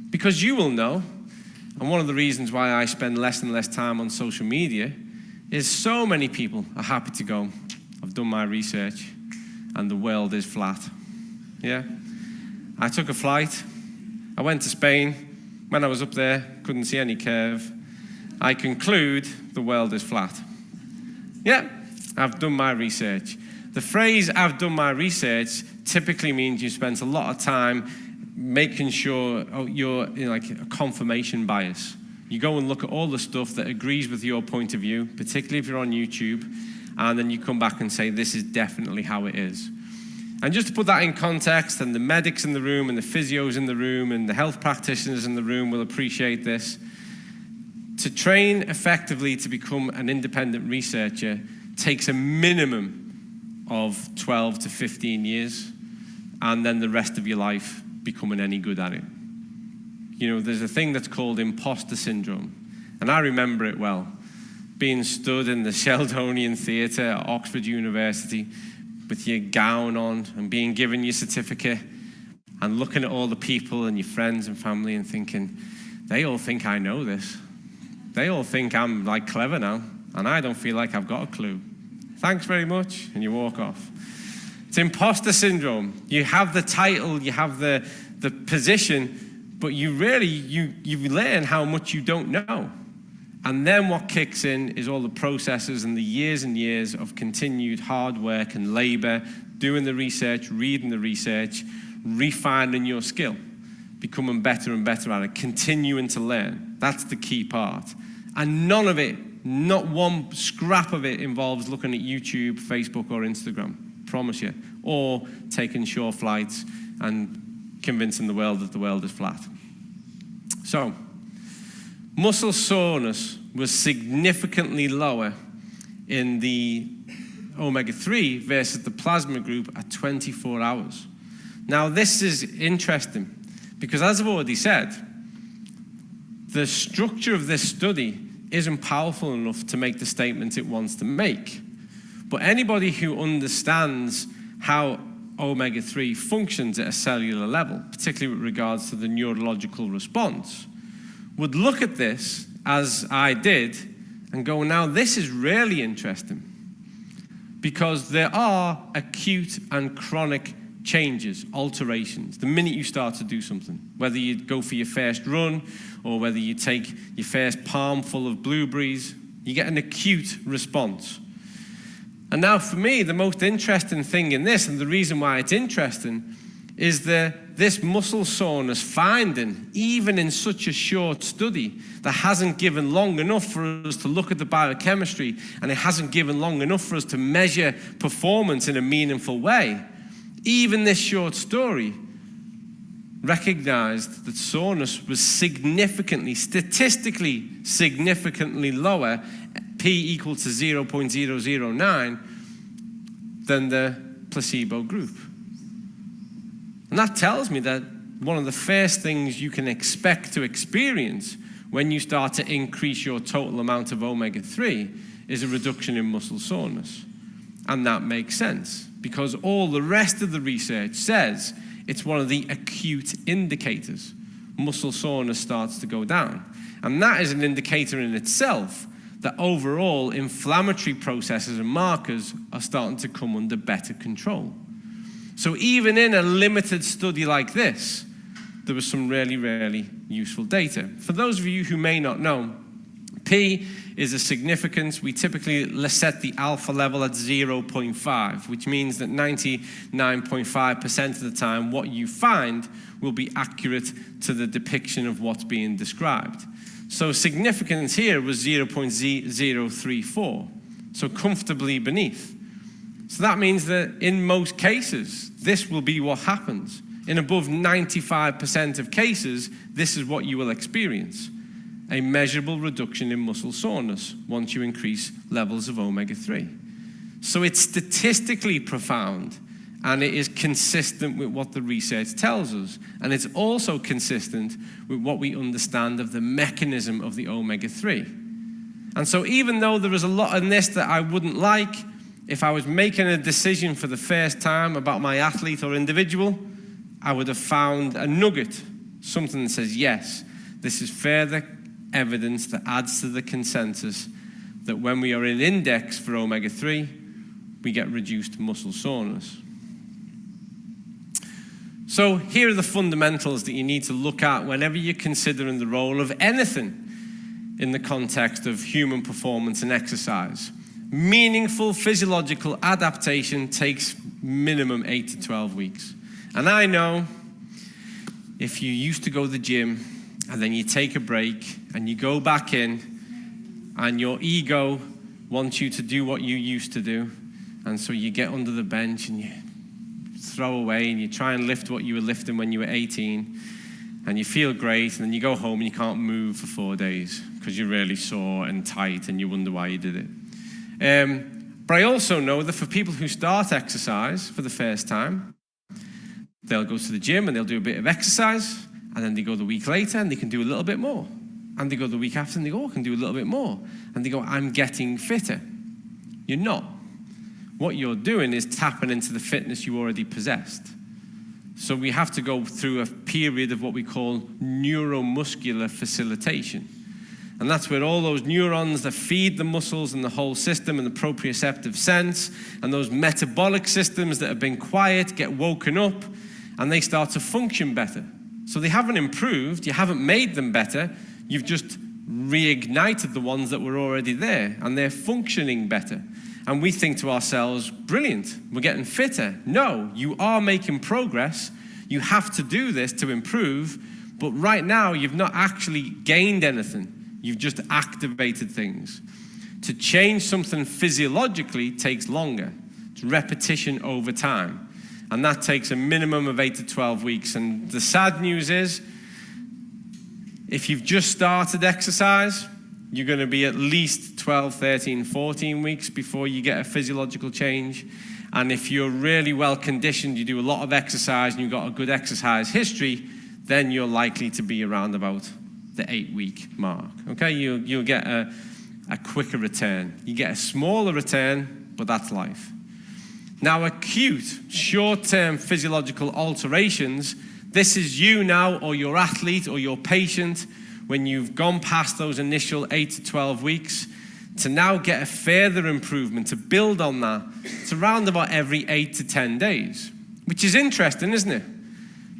Because you will know, and one of the reasons why I spend less and less time on social media is so many people are happy to go, I've done my research, and the world is flat. Yeah? I took a flight. I went to Spain. When I was up there, couldn't see any curve. I conclude the world is flat. Yeah, I've done my research. The phrase, "I've done my research," typically means you spent a lot of time making sure you're like a confirmation bias. You go and look at all the stuff that agrees with your point of view, particularly if you're on YouTube, and then you come back and say, this is definitely how it is. And just to put that in context, and the medics in the room, and the physios in the room, and the health practitioners in the room will appreciate this. To train effectively to become an independent researcher takes a minimum of 12 to 15 years, and then the rest of your life becoming any good at it. You know, there's a thing that's called imposter syndrome, and I remember it well. Being stood in the Sheldonian Theatre at Oxford University with your gown on and being given your certificate and looking at all the people and your friends and family and thinking, they all think I know this. They all think I'm like clever now, and I don't feel like I've got a clue. Thanks very much, and you walk off. It's imposter syndrome. You have the title, you have the position, but you learn how much you don't know. And then what kicks in is all the processes and the years and years of continued hard work and labor, doing the research, reading the research, refining your skill, becoming better and better at it, continuing to learn. That's the key part. And none of it, not one scrap of it, involves looking at YouTube, Facebook, or Instagram, promise you, or taking short flights and convincing the world that the world is flat. So, muscle soreness was significantly lower in the omega-3 versus the plasma group at 24 hours. Now, this is interesting because, as I've already said, the structure of this study isn't powerful enough to make the statement it wants to make. But anybody who understands how omega-3 functions at a cellular level, particularly with regards to the neurological response, would look at this, as I did, and go, now this is really interesting. Because there are acute and chronic changes, alterations, the minute you start to do something. Whether you go for your first run, or whether you take your first palm full of blueberries, you get an acute response. And now for me, the most interesting thing in this, and the reason why it's interesting, is this muscle soreness finding, even in such a short study that hasn't given long enough for us to look at the biochemistry, and it hasn't given long enough for us to measure performance in a meaningful way. Even this short story recognized that soreness was statistically significantly lower, P equal to 0.009, than the placebo group. And that tells me that one of the first things you can expect to experience when you start to increase your total amount of omega-3 is a reduction in muscle soreness. And that makes sense, because all the rest of the research says it's one of the acute indicators. Muscle soreness starts to go down. And that is an indicator in itself that overall inflammatory processes and markers are starting to come under better control. So even in a limited study like this, there was some really, really useful data. For those of you who may not know, P is a significance. We typically set the alpha level at 0.5, which means that 99.5% of the time, what you find will be accurate to the depiction of what's being described. So significance here was 0.034, so comfortably beneath. So that means that in most cases, this will be what happens. In above 95% of cases, this is what you will experience. A measurable reduction in muscle soreness once you increase levels of omega-3. So it's statistically profound, and it is consistent with what the research tells us. And it's also consistent with what we understand of the mechanism of the omega-3. And so even though there is a lot in this that I wouldn't like, if I was making a decision for the first time about my athlete or individual, I would have found a nugget, something that says, yes, this is further evidence that adds to the consensus that when we are in index for omega-3, we get reduced muscle soreness. So here are the fundamentals that you need to look at whenever you're considering the role of anything in the context of human performance and exercise. Meaningful physiological adaptation takes minimum 8 to 12 weeks. And I know if you used to go to the gym and then you take a break and you go back in and your ego wants you to do what you used to do, and so you get under the bench and you throw away and you try and lift what you were lifting when you were 18, and you feel great, and then you go home and you can't move for 4 days because you're really sore and tight and you wonder why you did it. But I also know that for people who start exercise for the first time, they'll go to the gym and they'll do a bit of exercise, and then they go the week later and they can do a little bit more. And they go the week after and they go, I can do a little bit more. And they go, I'm getting fitter. You're not. What you're doing is tapping into the fitness you already possessed. So we have to go through a period of what we call neuromuscular facilitation. And that's where all those neurons that feed the muscles and the whole system and the proprioceptive sense and those metabolic systems that have been quiet get woken up and they start to function better. So they haven't improved, you haven't made them better, you've just reignited the ones that were already there and they're functioning better. And we think to ourselves, brilliant, we're getting fitter. No, you are making progress. You have to do this to improve, but right now you've not actually gained anything. You've just activated things. To change something physiologically takes longer. It's repetition over time. And that takes a minimum of 8 to 12 weeks. And the sad news is, if you've just started exercise, you're going to be at least 12, 13, 14 weeks before you get a physiological change. And if you're really well conditioned, you do a lot of exercise and you've got a good exercise history, then you're likely to be around about the 8-week mark. Okay, you'll get a quicker return. You get a smaller return, but that's life. Now, acute, short-term physiological alterations, this is you now, or your athlete, or your patient, when you've gone past those initial 8 to 12 weeks, to now get a further improvement, to build on that. It's around about every 8 to 10 days, which is interesting, isn't it?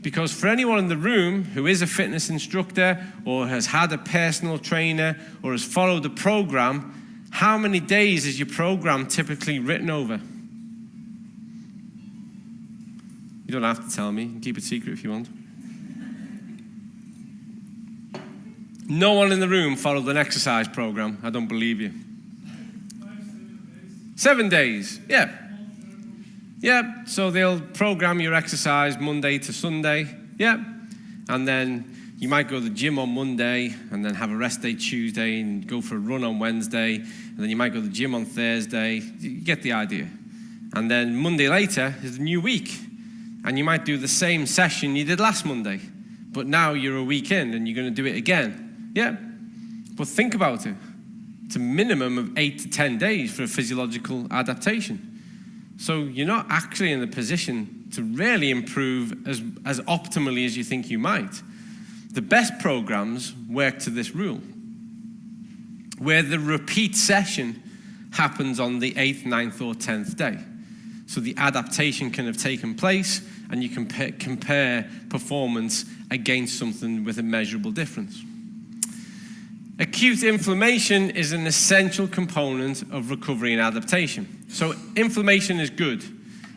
Because for anyone in the room who is a fitness instructor or has had a personal trainer or has followed a program, how many days is your program typically written over? You don't have to tell me. You can keep it secret if you want. No one in the room followed an exercise program. I don't believe you. 7 days, yeah. Yeah, so they'll program your exercise Monday to Sunday, yeah. And then you might go to the gym on Monday and then have a rest day Tuesday and go for a run on Wednesday. And then you might go to the gym on Thursday. You get the idea. And then Monday later is a new week. And you might do the same session you did last Monday. But now you're a week in and you're going to do it again. Yeah, but think about it. It's a minimum of 8 to 10 days for a physiological adaptation. So you're not actually in the position to really improve as optimally as you think you might. The best programs work to this rule, where the repeat session happens on the 8th, 9th, or 10th day. So the adaptation can have taken place, and you can compare performance against something with a measurable difference. Acute inflammation is an essential component of recovery and adaptation. So inflammation is good.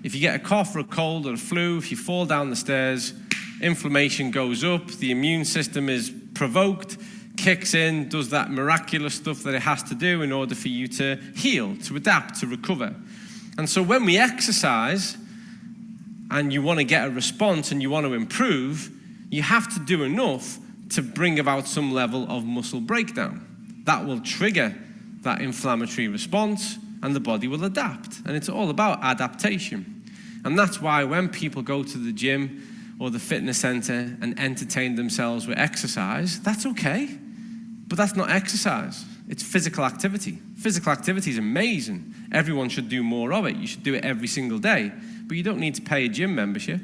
If you get a cough or a cold or a flu, if you fall down the stairs, inflammation goes up, the immune system is provoked, kicks in, does that miraculous stuff that it has to do in order for you to heal, to adapt, to recover. And so when we exercise and you want to get a response and you want to improve, you have to do enough to bring about some level of muscle breakdown. That will trigger that inflammatory response and the body will adapt. And it's all about adaptation. And that's why when people go to the gym or the fitness center and entertain themselves with exercise, that's okay. But that's not exercise. It's physical activity. Physical activity is amazing. Everyone should do more of it. You should do it every single day. But you don't need to pay a gym membership.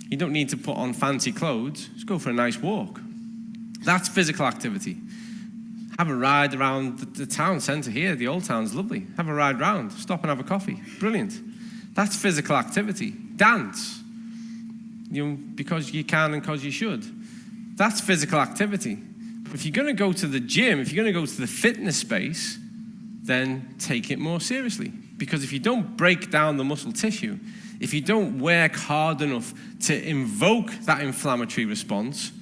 You don't need to put on fancy clothes. Just go for a nice walk. That's physical activity. Have a ride around the town centre here. The old town's lovely. Have a ride round. Stop and have a coffee. Brilliant. That's physical activity. Dance. Because you can and because you should. That's physical activity. But if you're going to go to the gym, if you're going to go to the fitness space, then take it more seriously. Because if you don't break down the muscle tissue, if you don't work hard enough to invoke that inflammatory response,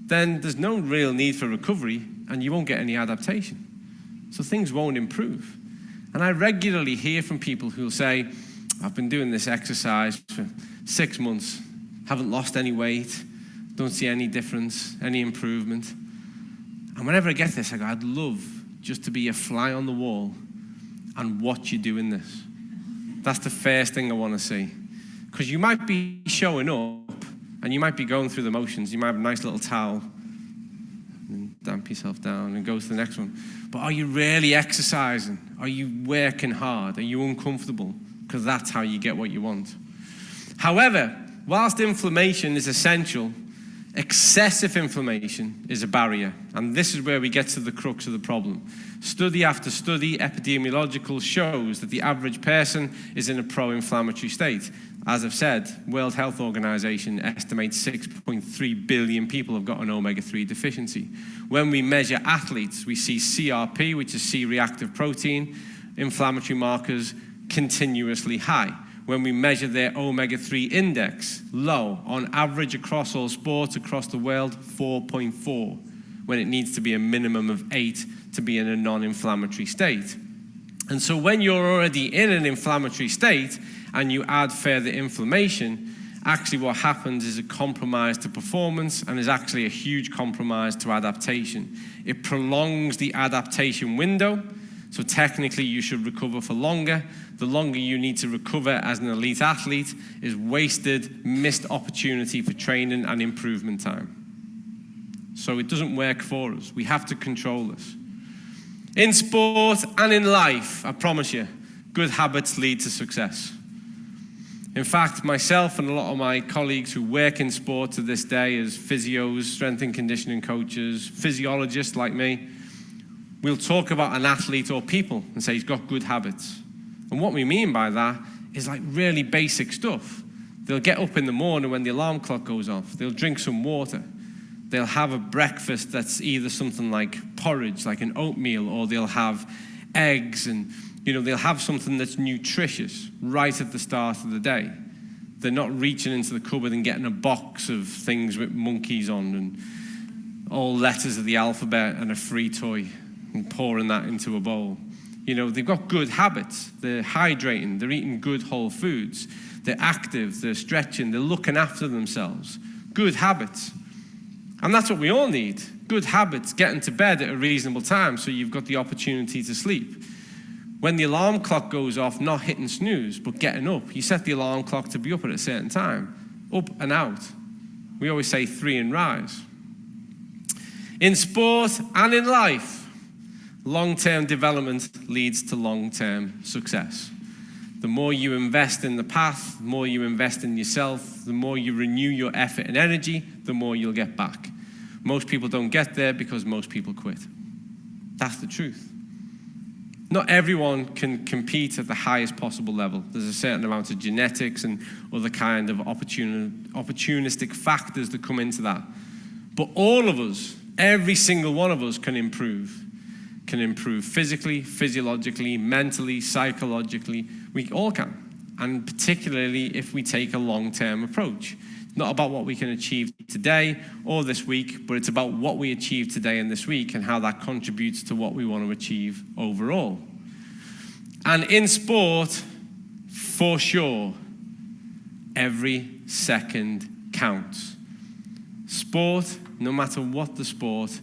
then there's no real need for recovery and you won't get any adaptation. So things won't improve. And I regularly hear from people who'll say, I've been doing this exercise for 6 months, haven't lost any weight, don't see any difference, any improvement. And whenever I get this, I go, I'd love just to be a fly on the wall and watch you doing this. That's the first thing I want to see. Because you might be showing up and you might be going through the motions. You might have a nice little towel and damp yourself down and go to the next one. But are you really exercising? Are you working hard? Are you uncomfortable? Because that's how you get what you want. However, whilst inflammation is essential, excessive inflammation is a barrier. And this is where we get to the crux of the problem. Study after study, epidemiological, shows that the average person is in a pro-inflammatory state. As I've said, World Health Organization estimates 6.3 billion people have got an omega-3 deficiency. When we measure athletes, we see CRP, which is C-reactive protein, inflammatory markers continuously high. When we measure their omega-3 index, low, on average across all sports across the world, 4.4, when it needs to be a minimum of 8 to be in a non-inflammatory state. And so when you're already in an inflammatory state and you add further inflammation, actually what happens is a compromise to performance and is actually a huge compromise to adaptation. It prolongs the adaptation window. So technically you should recover for longer. The longer you need to recover as an elite athlete is wasted, missed opportunity for training and improvement time. So it doesn't work for us. We have to control this. In sport and in life, I promise you, good habits lead to success. In fact, myself and a lot of my colleagues who work in sport to this day as physios, strength and conditioning coaches, physiologists like me, we'll talk about an athlete or people and say he's got good habits. And what we mean by that is like really basic stuff. They'll get up in the morning when the alarm clock goes off. They'll drink some water. They'll have a breakfast that's either something like porridge, like an oatmeal, or they'll have eggs and, they'll have something that's nutritious right at the start of the day. They're not reaching into the cupboard and getting a box of things with monkeys on and all letters of the alphabet and a free toy and pouring that into a bowl. They've got good habits. They're hydrating. They're eating good whole foods. They're active. They're stretching. They're looking after themselves. Good habits. And that's what we all need. Good habits, getting to bed at a reasonable time so you've got the opportunity to sleep. When the alarm clock goes off, not hitting snooze, but getting up. You set the alarm clock to be up at a certain time. Up and out. We always say 3 and rise. In sport and in life, long-term development leads to long-term success. The more you invest in the path, the more you invest in yourself, the more you renew your effort and energy, the more you'll get back. Most people don't get there because most people quit. That's the truth. Not everyone can compete at the highest possible level. There's a certain amount of genetics and other kind of opportunistic factors that come into that. But all of us, every single one of us can improve. Can improve physically, physiologically, mentally, psychologically. We all can. And particularly if we take a long-term approach. Not about what we can achieve today or this week, but it's about what we achieve today and this week and how that contributes to what we want to achieve overall. And in sport, for sure, every second counts. Sport, no matter what the sport,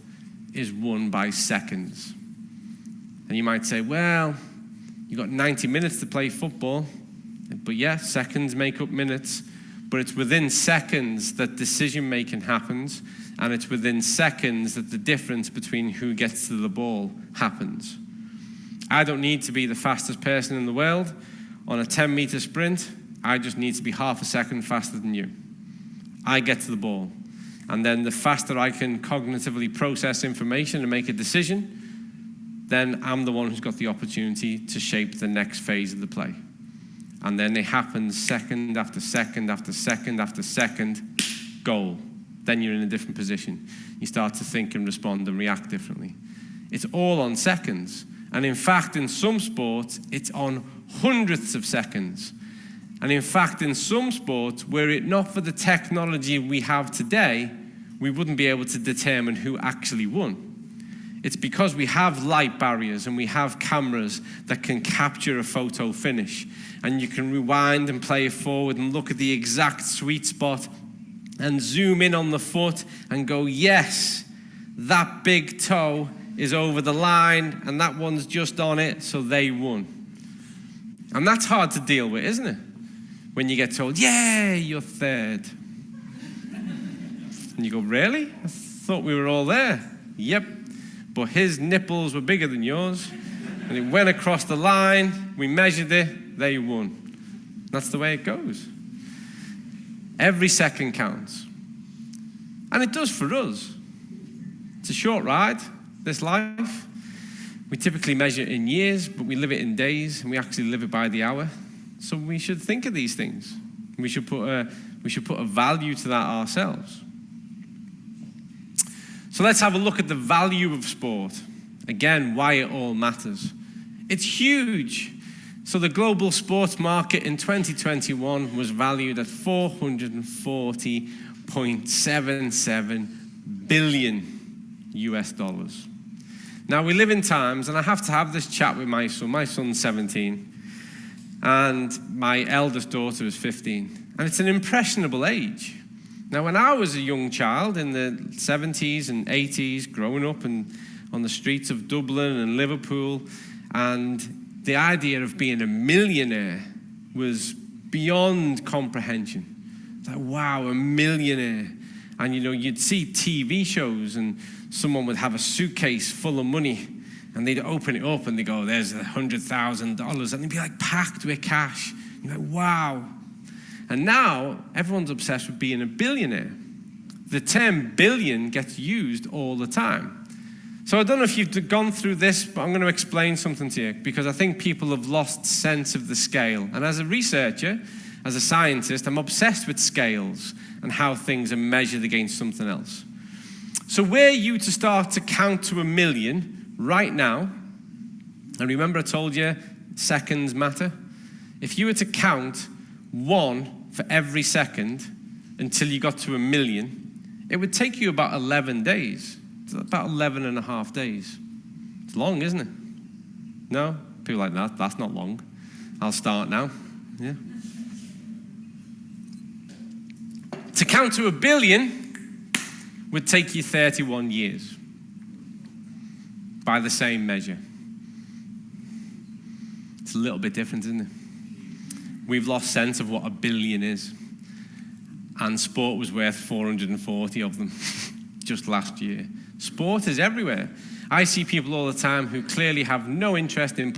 is won by seconds. And you might say, well, you've got 90 minutes to play football. But yeah, seconds make up minutes. But it's within seconds that decision-making happens, and it's within seconds that the difference between who gets to the ball happens. I don't need to be the fastest person in the world. On a 10-meter sprint, I just need to be half a second faster than you. I get to the ball. And then the faster I can cognitively process information and make a decision, then I'm the one who's got the opportunity to shape the next phase of the play. And then it happens second after second after second after second, goal. Then you're in a different position. You start to think and respond and react differently. It's all on seconds. And in fact, in some sports, it's on hundredths of seconds. And in fact, in some sports, were it not for the technology we have today, we wouldn't be able to determine who actually won. It's because we have light barriers and we have cameras that can capture a photo finish. And you can rewind and play it forward and look at the exact sweet spot and zoom in on the foot and go, yes, that big toe is over the line and that one's just on it, so they won. And that's hard to deal with, isn't it? When you get told, yeah, you're third. And you go, really? I thought we were all there. Yep. But his nipples were bigger than yours. And it went across the line. We measured it. They won. That's the way it goes. Every second counts. And it does for us. It's a short ride, this life. We typically measure it in years, but we live it in days, and we actually live it by the hour. So we should think of these things. We should put a value to that ourselves. So let's have a look at the value of sport. Again, why it all matters. It's huge. So the global sports market in 2021 was valued at $440.77 billion US dollars. Now we live in times, and I have to have this chat with my son. My son's 17, and my eldest daughter is 15. And it's an impressionable age. Now, when I was a young child in the 70s and 80s, growing up on the streets of Dublin and Liverpool, and the idea of being a millionaire was beyond comprehension. It's like, wow, a millionaire. And, you'd see TV shows, and someone would have a suitcase full of money, and they'd open it up, and they'd go, there's $100,000, and they'd be like packed with cash. You're like, wow. And now, everyone's obsessed with being a billionaire. The term billion gets used all the time. So I don't know if you've gone through this, but I'm going to explain something to you, because I think people have lost sense of the scale. And as a researcher, as a scientist, I'm obsessed with scales and how things are measured against something else. So were you to start to count to 1 million right now, and remember I told you seconds matter? If you were to count 1 for every second until you got to 1 million, it would take you about 11 days. It's about 11 and a half days. It's long, isn't it? No? People are like, that's not long. I'll start now. Yeah. To count to 1 billion would take you 31 years by the same measure. It's a little bit different, isn't it? We've lost sense of what 1 billion is. And sport was worth 440 of them just last year. Sport is everywhere. I see people all the time who clearly have no interest in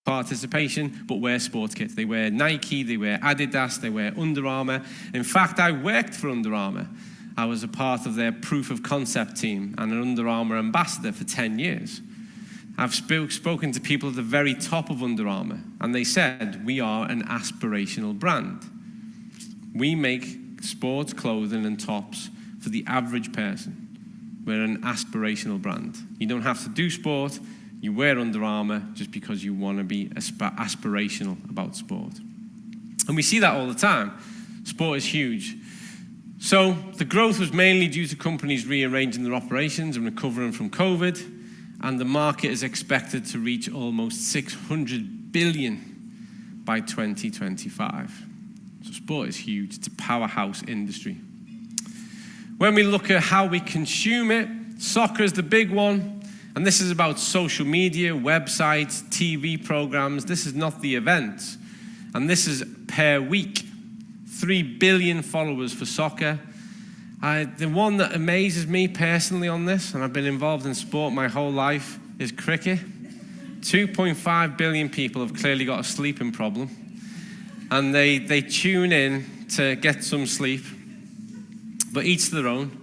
participation, but wear sports kits. They wear Nike, they wear Adidas, they wear Under Armour. In fact, I worked for Under Armour. I was a part of their proof of concept team and an Under Armour ambassador for 10 years. I've spoken to people at the very top of Under Armour, and they said, we are an aspirational brand. We make sports clothing and tops for the average person. We're an aspirational brand. You don't have to do sport. You wear Under Armour just because you want to be aspirational about sport. And we see that all the time. Sport is huge. So the growth was mainly due to companies rearranging their operations and recovering from COVID. And the market is expected to reach almost 600 billion by 2025. So sport is huge. It's a powerhouse industry. When we look at how we consume it, soccer is the big one. And this is about social media, websites, TV programs. This is not the event. And this is per week. 3 billion followers for soccer. The one that amazes me personally on this, and I've been involved in sport my whole life, is cricket. 2.5 billion people have clearly got a sleeping problem. And they tune in to get some sleep, but each to their own.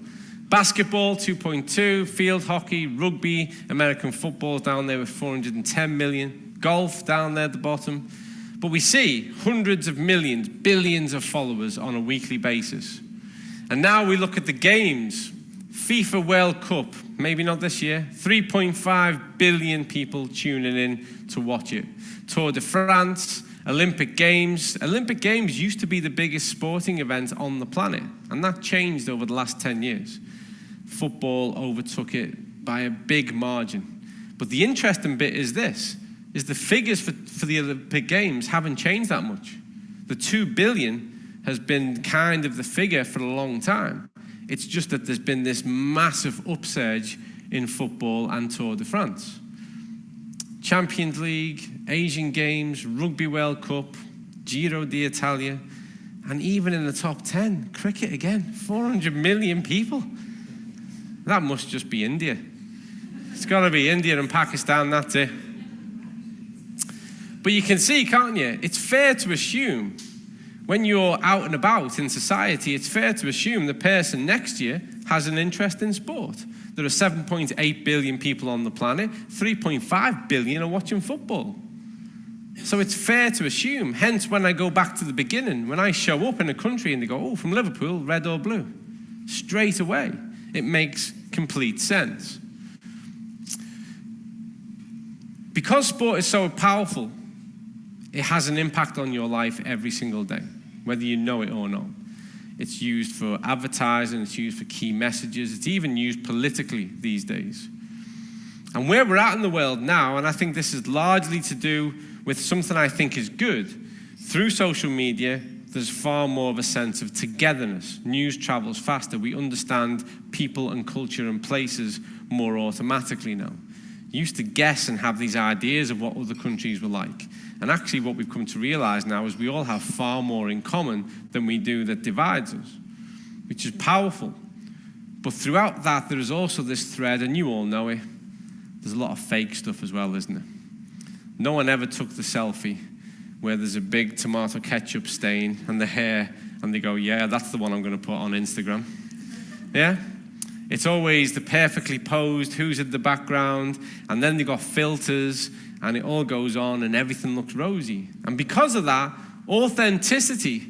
Basketball, 2.2, field hockey, rugby, American football down there with 410 million. Golf down there at the bottom. But we see hundreds of millions, billions of followers on a weekly basis. And now we look at the games. FIFA World Cup, maybe not this year, 3.5 billion people tuning in to watch it. Tour de France, Olympic Games. Olympic Games used to be the biggest sporting event on the planet, and that changed over the last 10 years. Football overtook it by a big margin. But the interesting bit is this, is the figures for the Olympic Games haven't changed that much. The 2 billion has been kind of the figure for a long time. It's just that there's been this massive upsurge in football and Tour de France. Champions League, Asian Games, Rugby World Cup, Giro d'Italia, and even in the top 10, cricket again, 400 million people. That must just be India. It's got to be India and Pakistan, that's it. But you can see, can't you? It's fair to assume when you're out and about in society, it's fair to assume the person next to you has an interest in sport. There are 7.8 billion people on the planet, 3.5 billion are watching football. So it's fair to assume, hence when I go back to the beginning, when I show up in a country and they go, oh, from Liverpool, red or blue, straight away, it makes complete sense. Because sport is so powerful, it has an impact on your life every single day, whether you know it or not. It's used for advertising, it's used for key messages, it's even used politically these days. And where we're at in the world now, and I think this is largely to do with something I think is good, through social media, there's far more of a sense of togetherness. News travels faster. We understand people and culture and places more automatically now. You used to guess and have these ideas of what other countries were like. And actually what we've come to realize now is we all have far more in common than we do that divides us, which is powerful. But throughout that, there is also this thread, and you all know it, there's a lot of fake stuff as well, isn't there? No one ever took the selfie where there's a big tomato ketchup stain and the hair, and they go, yeah, that's the one I'm going to put on Instagram. Yeah? It's always the perfectly posed, who's in the background, and then they got filters, and it all goes on, and everything looks rosy. And because of that, authenticity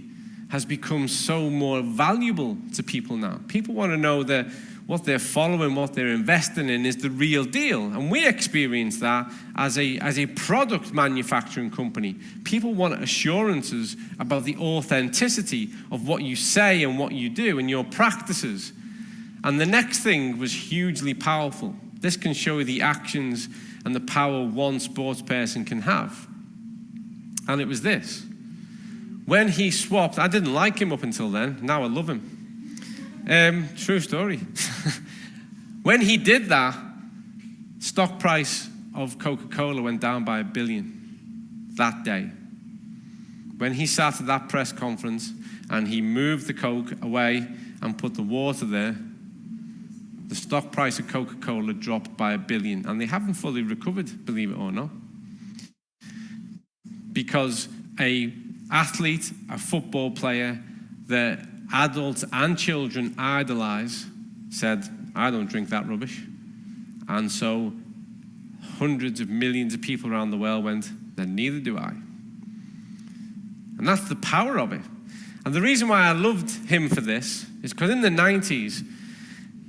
has become so more valuable to people now. People want to know that what they're following, what they're investing in is the real deal. And we experience that as a product manufacturing company. People want assurances about the authenticity of what you say and what you do and your practices. And the next thing was hugely powerful. This can show you the actions and the power one sports person can have. And it was this. When he swapped, I didn't like him up until then, now I love him. True story. When he did that, stock price of Coca-Cola went down by $1 billion that day. When he sat at that press conference and he moved the Coke away and put the water there, the stock price of Coca-Cola dropped by $1 billion, and they haven't fully recovered, believe it or not. Because an athlete, a football player that adults and children idolize said, I don't drink that rubbish. And so hundreds of millions of people around the world went, then neither do I. And that's the power of it. And the reason why I loved him for this is because in the 90s,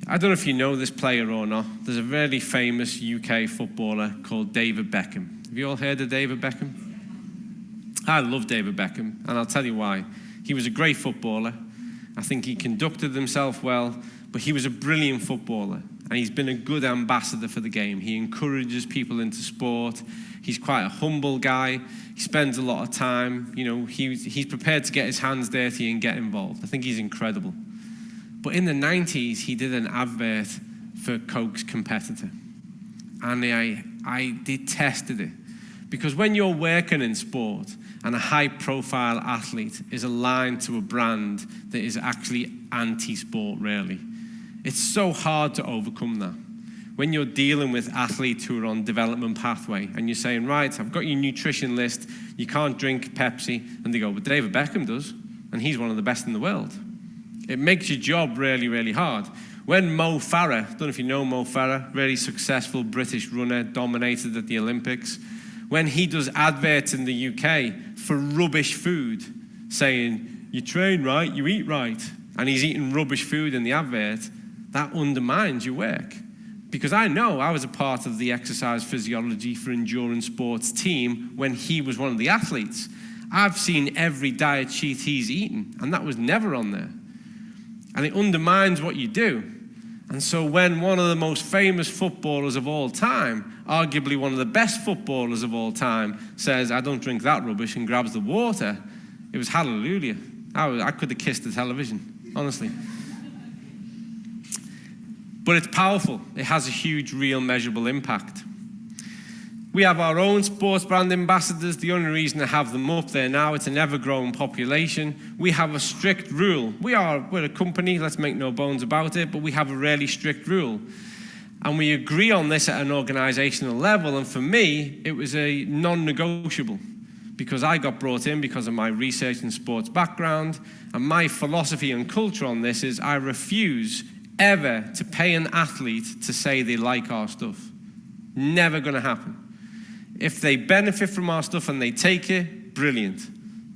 I don't know if you know this player or not, there's a very famous UK footballer called David Beckham. Have you all heard of David Beckham? I love David Beckham, and I'll tell you why. He was a great footballer. I think he conducted himself well, but he was a brilliant footballer, and he's been a good ambassador for the game. He encourages people into sport. He's quite a humble guy. He spends a lot of time, he's prepared to get his hands dirty and get involved. I think he's incredible. But in the 90s, he did an advert for Coke's competitor, and I detested it. Because when you're working in sport and a high-profile athlete is aligned to a brand that is actually anti-sport, really, it's so hard to overcome that. When you're dealing with athletes who are on development pathway and you're saying, right, I've got your nutrition list, you can't drink Pepsi, and they go, but David Beckham does, and he's one of the best in the world. It makes your job really, really hard. When Mo Farah, I don't know if you know Mo Farah, really successful British runner, dominated at the Olympics, when he does adverts in the UK for rubbish food, saying, you train right, you eat right, and he's eating rubbish food in the advert, that undermines your work. Because I know I was a part of the exercise physiology for endurance sports team when he was one of the athletes. I've seen every diet sheet he's eaten, and that was never on there. And it undermines what you do. And so when one of the most famous footballers of all time, arguably one of the best footballers of all time, says, I don't drink that rubbish, and grabs the water, it was hallelujah. I could have kissed the television, honestly. But it's powerful. It has a huge, real, measurable impact. We have our own sports brand ambassadors. The only reason I have them up there now, it's an ever-growing population. We have a strict rule. We're a company, let's make no bones about it, but we have a really strict rule. And we agree on this at an organizational level, and for me, it was a non-negotiable, because I got brought in because of my research and sports background, and my philosophy and culture on this is I refuse ever to pay an athlete to say they like our stuff. Never going to happen. If they benefit from our stuff and they take it, brilliant.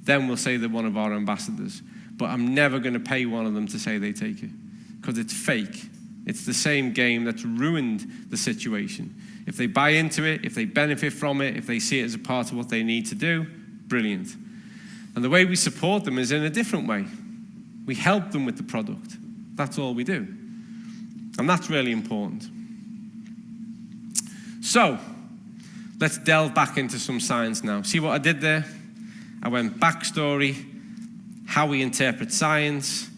Then we'll say they're one of our ambassadors. But I'm never going to pay one of them to say they take it, because it's fake. It's the same game that's ruined the situation. If they buy into it, if they benefit from it, if they see it as a part of what they need to do, brilliant. And the way we support them is in a different way. We help them with the product. That's all we do. And that's really important. So, let's delve back into some science now. See what I did there? I went backstory, how we interpret science,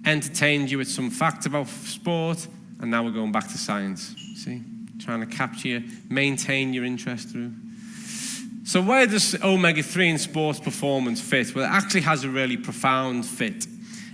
entertained you with some facts about sport, and now we're going back to science. See? Trying to capture you, maintain your interest through. So where does omega-3 in sports performance fit? Well, it actually has a really profound fit.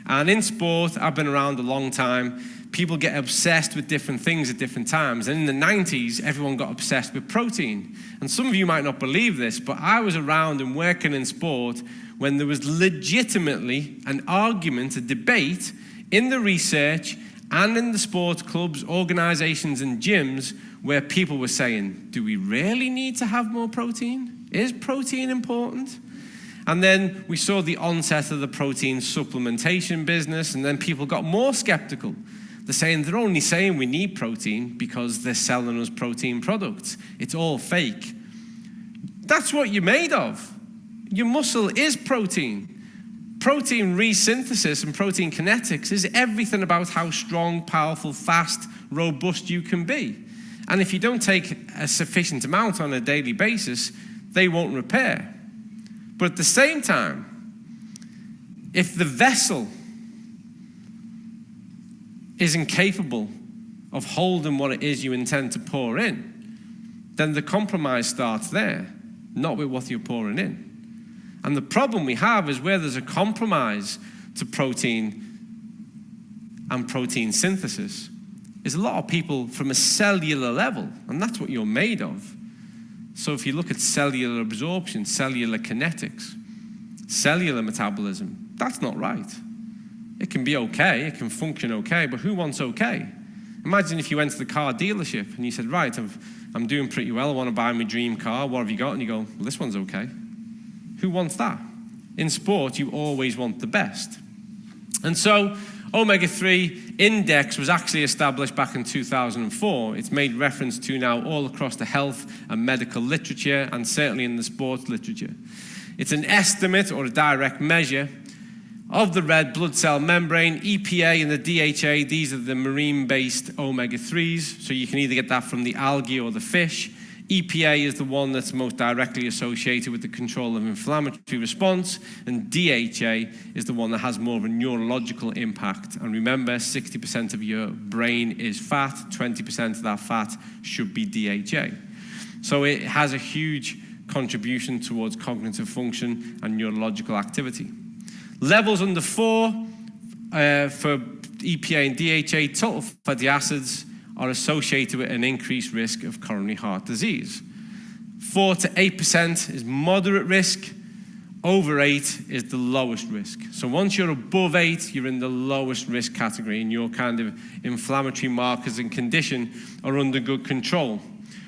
And in sport, I've been around a long time. People get obsessed with different things at different times. And in the 90s, everyone got obsessed with protein. And some of you might not believe this, but I was around and working in sport when there was legitimately an argument, a debate in the research and in the sports clubs, organizations, and gyms where people were saying, do we really need to have more protein? Is protein important? And then we saw the onset of the protein supplementation business, and then people got more skeptical. They're only saying we need protein because they're selling us protein products. It's all fake. That's what you're made of. Your muscle is protein. Protein resynthesis and protein kinetics is everything about how strong, powerful, fast, robust you can be. And if you don't take a sufficient amount on a daily basis, they won't repair. But at the same time, if the vessel isn't capable of holding what it is you intend to pour in, then the compromise starts there, not with what you're pouring in. And the problem we have is where there's a compromise to protein and protein synthesis is a lot of people from a cellular level, and that's what you're made of. So if you look at cellular absorption, cellular kinetics, cellular metabolism, that's not right. It can be okay, it can function okay, but who wants okay? Imagine if you went to the car dealership and you said, right, I'm doing pretty well, I want to buy my dream car, what have you got? And you go, well, this one's okay. Who wants that? In sport, you always want the best. And so, omega-3 index was actually established back in 2004. It's made reference to now all across the health and medical literature, and certainly in the sports literature. It's an estimate or a direct measure of the red blood cell membrane. EPA and the DHA, these are the marine-based omega-3s, so you can either get that from the algae or the fish. EPA is the one that's most directly associated with the control of inflammatory response, and DHA is the one that has more of a neurological impact. And remember, 60% of your brain is fat, 20% of that fat should be DHA. So it has a huge contribution towards cognitive function and neurological activity. Levels under 4 for EPA and DHA, total fatty acids, are associated with an increased risk of coronary heart disease. 4 to 8% is moderate risk. Over 8 is the lowest risk. So once you're above 8, you're in the lowest risk category, and your kind of inflammatory markers and condition are under good control.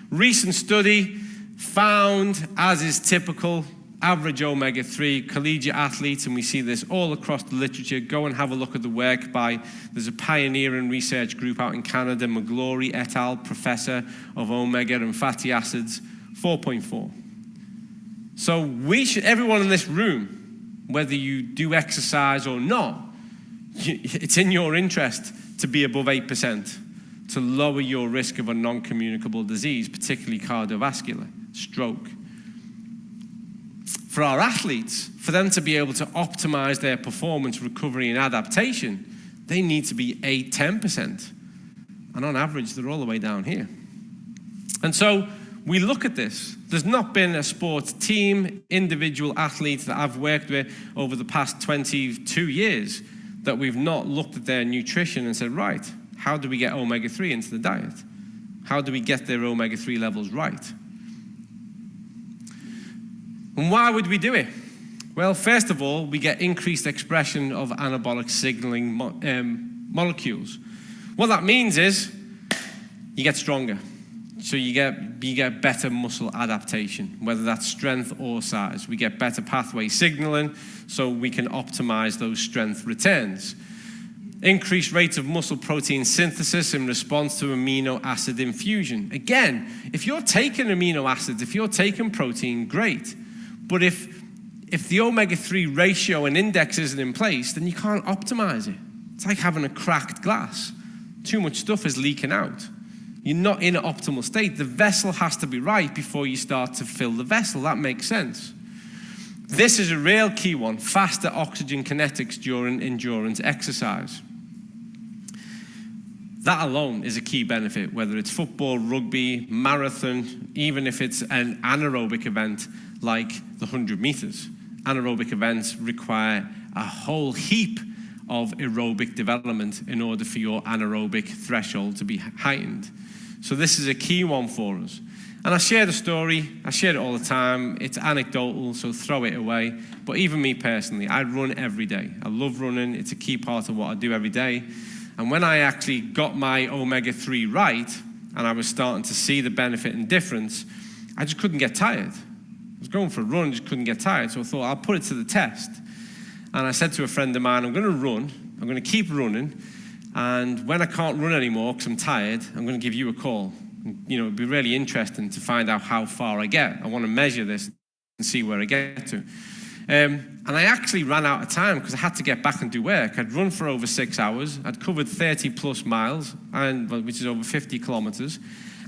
Recent study found, as is typical, average omega-3 collegiate athletes, and we see this all across the literature. Go and have a look at the work there's a pioneering research group out in Canada, McGlory et al., professor of omega and fatty acids, 4.4. So everyone in this room, whether you do exercise or not, it's in your interest to be above 8%, to lower your risk of a non-communicable disease, particularly cardiovascular, stroke. For our athletes, for them to be able to optimize their performance, recovery, and adaptation, they need to be 8-10%. And on average, they're all the way down here. And so we look at this. There's not been a sports team, individual athlete that I've worked with over the past 22 years that we've not looked at their nutrition and said, right, how do we get omega-3 into the diet? How do we get their omega-3 levels right? And why would we do it? Well, first of all, we get increased expression of anabolic signaling molecules. What that means is you get stronger. So you get better muscle adaptation, whether that's strength or size. We get better pathway signaling, so we can optimize those strength returns. Increased rates of muscle protein synthesis in response to amino acid infusion. Again, if you're taking amino acids, if you're taking protein, great. But if the omega-3 ratio and index isn't in place, then you can't optimize it. It's like having a cracked glass. Too much stuff is leaking out. You're not in an optimal state. The vessel has to be right before you start to fill the vessel. That makes sense. This is a real key one, faster oxygen kinetics during endurance exercise. That alone is a key benefit, whether it's football, rugby, marathon, even if it's an anaerobic event like the 100 meters. Anaerobic events require a whole heap of aerobic development in order for your anaerobic threshold to be heightened. So this is a key one for us. And I share the story, I share it all the time. It's anecdotal, so throw it away. But even me personally, I run every day. I love running, it's a key part of what I do every day. And when I actually got my omega-3 right, and I was starting to see the benefit and difference, I just couldn't get tired. I was going for a run, just couldn't get tired. So I thought, I'll put it to the test. And I said to a friend of mine, I'm going to run, I'm going to keep running, and when I can't run anymore because I'm tired, I'm going to give you a call. You know, it'd be really interesting to find out how far I get. I want to measure this and see where I get to. And I actually ran out of time because I had to get back and do work. I'd run for over 6 hours. I'd covered 30 plus miles, which is over 50 kilometers.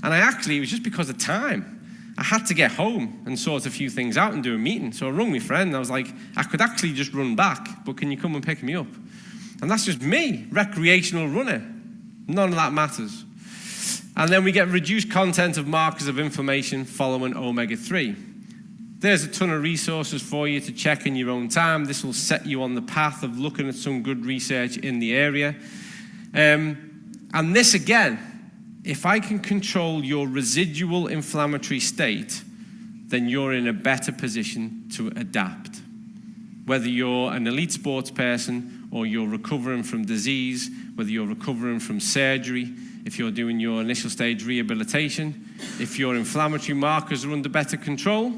And it was just because of time. I had to get home and sort a few things out and do a meeting. So I rung my friend and I was like, I could actually just run back, but can you come and pick me up? And that's just me, recreational runner. None of that matters. And then we get reduced content of markers of inflammation following omega-3. There's a ton of resources for you to check in your own time. This will set you on the path of looking at some good research in the area. And this again, if I can control your residual inflammatory state, then you're in a better position to adapt. Whether you're an elite sports person or you're recovering from disease, whether you're recovering from surgery, if you're doing your initial stage rehabilitation, if your inflammatory markers are under better control,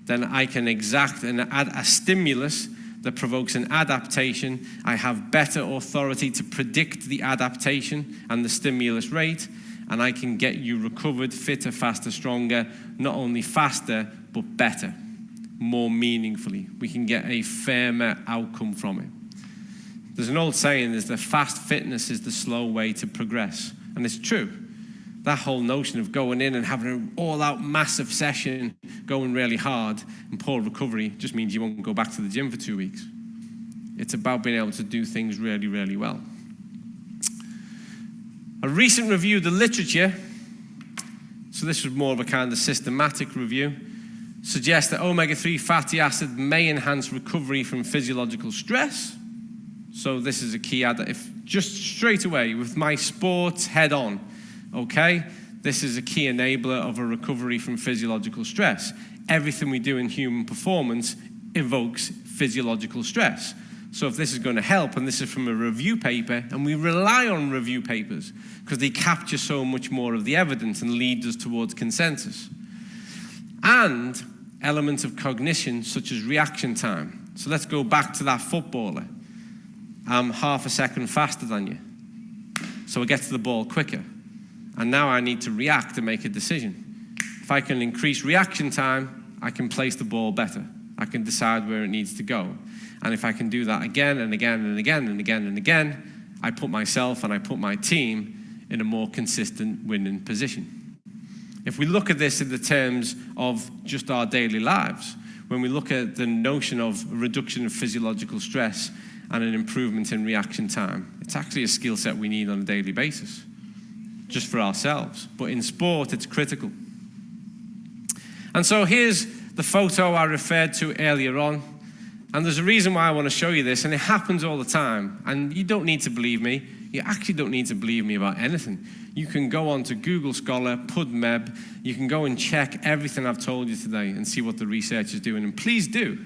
then I can exact and add a stimulus that provokes an adaptation. I have better authority to predict the adaptation and the stimulus rate, and I can get you recovered, fitter, faster, stronger, not only faster, but better, more meaningfully. We can get a firmer outcome from it. There's an old saying, is that fast fitness is the slow way to progress, and it's true. That whole notion of going in and having an all-out massive session, going really hard, and poor recovery just means you won't go back to the gym for 2 weeks. It's about being able to do things really, really well. A recent review of the literature, so this was more of a kind of systematic review, suggests that omega-3 fatty acid may enhance recovery from physiological stress. So this is a key if just straight away with my sports head on, okay, this is a key enabler of a recovery from physiological stress. Everything we do in human performance evokes physiological stress. So if this is going to help, and this is from a review paper, and we rely on review papers because they capture so much more of the evidence and lead us towards consensus. And elements of cognition, such as reaction time. So let's go back to that footballer. I'm half a second faster than you. So I get to the ball quicker. And now I need to react and make a decision. If I can increase reaction time, I can place the ball better. I can decide where it needs to go. And if I can do that again and again and again and again and again, I put myself and I put my team in a more consistent winning position. If we look at this in the terms of just our daily lives, when we look at the notion of a reduction of physiological stress and an improvement in reaction time, it's actually a skill set we need on a daily basis, just for ourselves. But in sport, it's critical. And so here's the photo I referred to earlier on. And there's a reason why I want to show you this, and it happens all the time. And you don't need to believe me. You actually don't need to believe me about anything. You can go on to Google Scholar, PubMed. You can go and check everything I've told you today and see what the research is doing. And please do.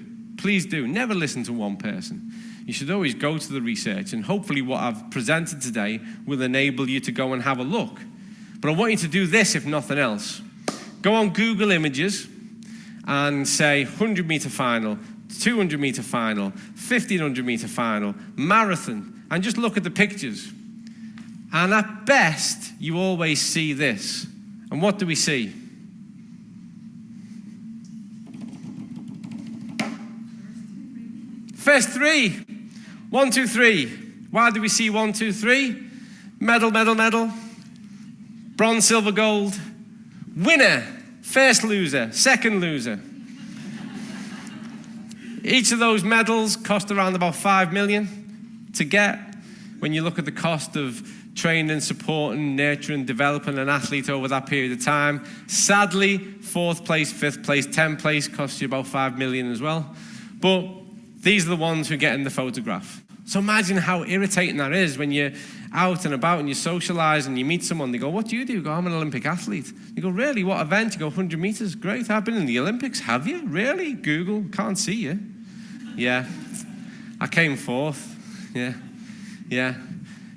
Never listen to one person. You should always go to the research, and hopefully what I've presented today will enable you to go and have a look. But I want you to do this, if nothing else. Go on Google Images and say 100-meter final, 200-meter final, 1500-meter final, marathon, and just look at the pictures. And at best, you always see this. And what do we see? First three. 1, 2, 3. Why do we see 1, 2, 3? Medal, medal, medal. Bronze, silver, gold. Winner. First loser. Second loser. Each of those medals cost around about 5 million to get. When you look at the cost of training, supporting, nurturing, developing an athlete over that period of time, sadly, 4th place, 5th place, 10th place costs you about 5 million as well. But these are the ones who get in the photograph. So imagine how irritating that is when you're out and about and you socialize and you meet someone. They go, what do? You go, I'm an Olympic athlete. You go, really? What event? You go, 100 meters. Great. I've been in the Olympics. Have you? Really? Google. Can't see you. Yeah. I came 4th. Yeah.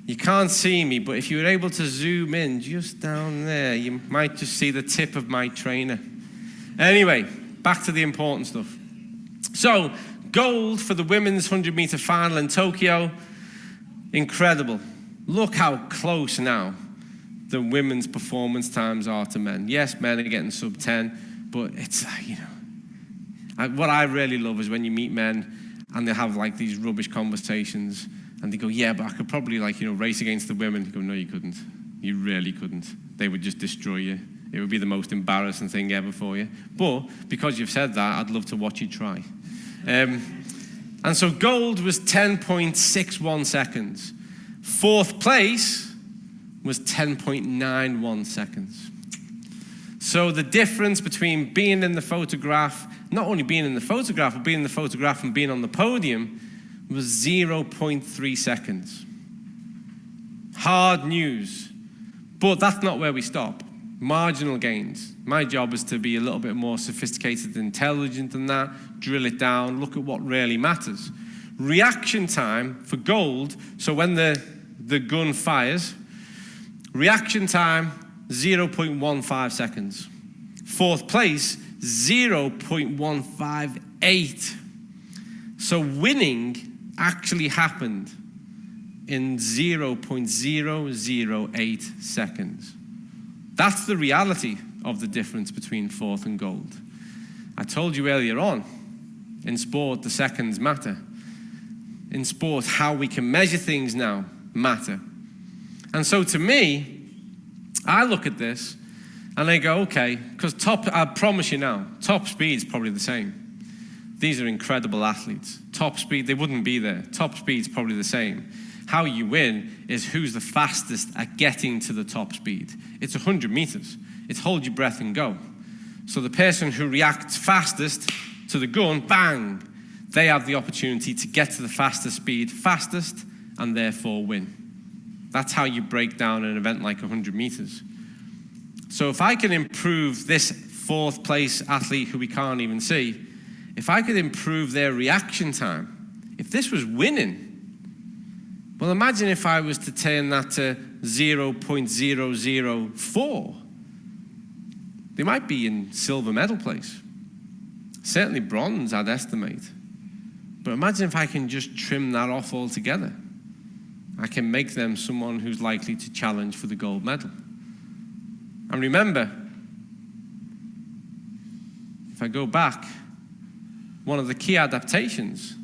You can't see me, but if you were able to zoom in just down there, you might just see the tip of my trainer. Anyway, back to the important stuff. So, gold for the women's 100-meter final in Tokyo. Incredible. Look how close now the women's performance times are to men. Yes, men are getting sub 10, but it's, what I really love is when you meet men and they have like these rubbish conversations and they go, yeah, but I could probably race against the women. You go, no, you couldn't. You really couldn't. They would just destroy you. It would be the most embarrassing thing ever for you. But because you've said that, I'd love to watch you try. And so gold was 10.61 seconds. 4th place was 10.91 seconds. So the difference between being in the photograph, not only being in the photograph, but being in the photograph and being on the podium was 0.3 seconds. Hard news. But that's not where we stop. Marginal gains. My job is to be a little bit more sophisticated and intelligent than that, drill it down, look at what really matters. Reaction time for gold, so when the gun fires, reaction time, 0.15 seconds. 4th place, 0.158. So winning actually happened in 0.008 seconds. That's the reality of the difference between 4th and gold. I told you earlier on, in sport, the seconds matter. In sport, how we can measure things now matter. And so to me, I look at this and I go, okay, because I promise you now, top speed's probably the same. These are incredible athletes. Top speed, they wouldn't be there. Top speed's probably the same. How you win is who's the fastest at getting to the top speed. It's 100 meters. It's hold your breath and go. So the person who reacts fastest to the gun, bang, they have the opportunity to get to the fastest speed fastest and therefore win. That's how you break down an event like 100 meters. So if I can improve this 4th place athlete who we can't even see, if I could improve their reaction time, if this was winning, well, imagine if I was to turn that to 0.004. They might be in silver medal place. Certainly bronze, I'd estimate. But imagine if I can just trim that off altogether. I can make them someone who's likely to challenge for the gold medal. And remember, if I go back, one of the key adaptations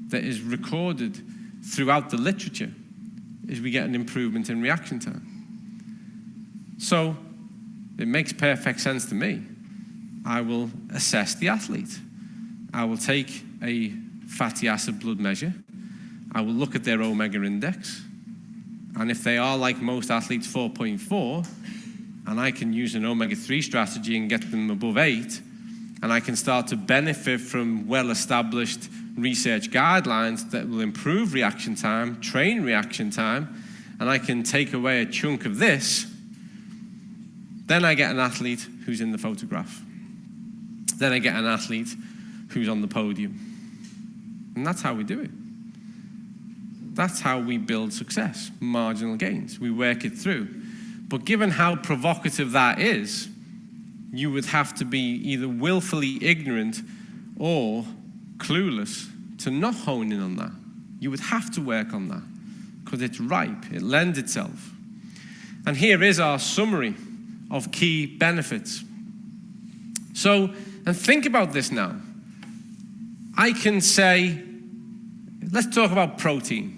that is recorded throughout the literature is we get an improvement in reaction time. So it makes perfect sense to me. I will assess the athlete. I will take a fatty acid blood measure. I will look at their omega index. And if they are, like most athletes, 4.4, and I can use an omega-3 strategy and get them above 8, and I can start to benefit from well-established research guidelines that will improve reaction time, train reaction time, and I can take away a chunk of this, then I get an athlete who's in the photograph. Then I get an athlete who's on the podium. And that's how we do it. That's how we build success, marginal gains. We work it through. But given how provocative that is, you would have to be either willfully ignorant or clueless to not hone in on that. You would have to work on that because it's ripe, it lends itself. And here is our summary of key benefits. So, and think about this now. I can say, let's talk about protein.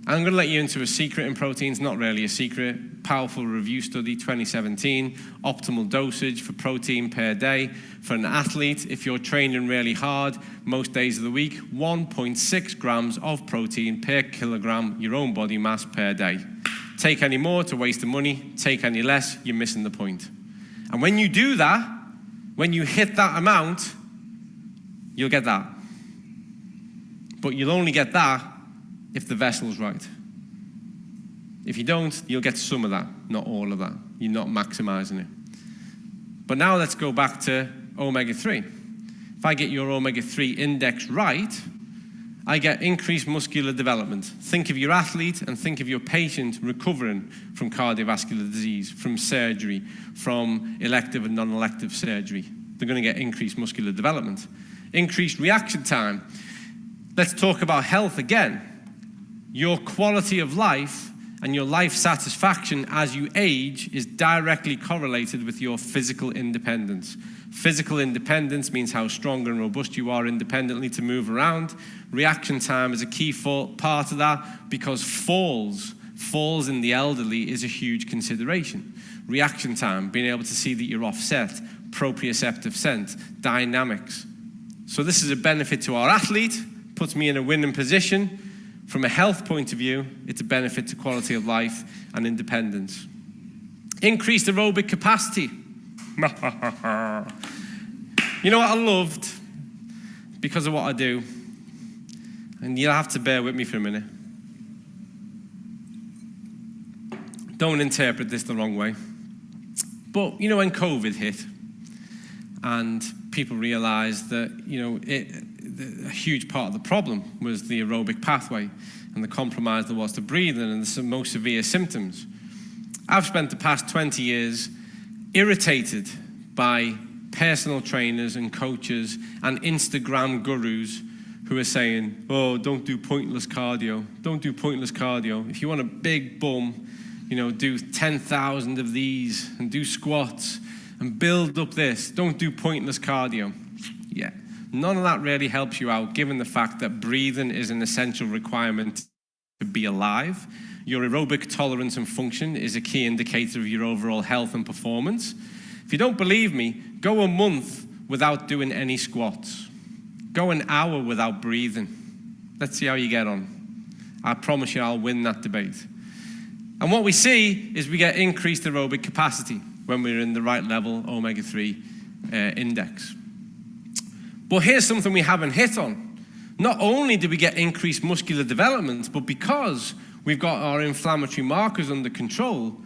I'm going to let you into a secret in protein. It's not really a secret. Powerful review study, 2017. Optimal dosage for protein per day. For an athlete, if you're training really hard, most days of the week, 1.6 grams of protein per kilogram, your own body mass per day. Take any more to waste the money. Take any less, you're missing the point. And when you do that, when you hit that amount, you'll get that. But you'll only get that if the vessel's right. If you don't, you'll get some of that, not all of that. You're not maximizing it. But now let's go back to omega-3. If I get your omega-3 index right, I get increased muscular development. Think of your athlete and think of your patient recovering from cardiovascular disease, from surgery, from elective and non-elective surgery. They're going to get increased muscular development. Increased reaction time. Let's talk about health again. Your quality of life and your life satisfaction as you age is directly correlated with your physical independence. Physical independence means how strong and robust you are independently to move around. Reaction time is a key part of that because falls in the elderly is a huge consideration. Reaction time, being able to see that you're offset, proprioceptive sense, dynamics. So this is a benefit to our athlete, puts me in a winning position. From a health point of view, it's a benefit to quality of life and independence. Increased aerobic capacity. You know what I loved? Because of what I do, and you'll have to bear with me for a minute. Don't interpret this the wrong way. But, you know, when COVID hit, and people realized that, you know, a huge part of the problem was the aerobic pathway and the compromise there was to breathing and the most severe symptoms. I've spent the past 20 years irritated by personal trainers and coaches and Instagram gurus who are saying, oh, don't do pointless cardio. Don't do pointless cardio. If you want a big bum, you know, do 10,000 of these and do squats and build up this. Don't do pointless cardio. Yeah. None of that really helps you out, given the fact that breathing is an essential requirement to be alive. Your aerobic tolerance and function is a key indicator of your overall health and performance. If you don't believe me, go a month without doing any squats. Go an hour without breathing. Let's see how you get on. I promise you I'll win that debate. And what we see is we get increased aerobic capacity when we're in the right level omega-3 index. But here's something we haven't hit on. Not only do we get increased muscular development, but because we've got our inflammatory markers under control,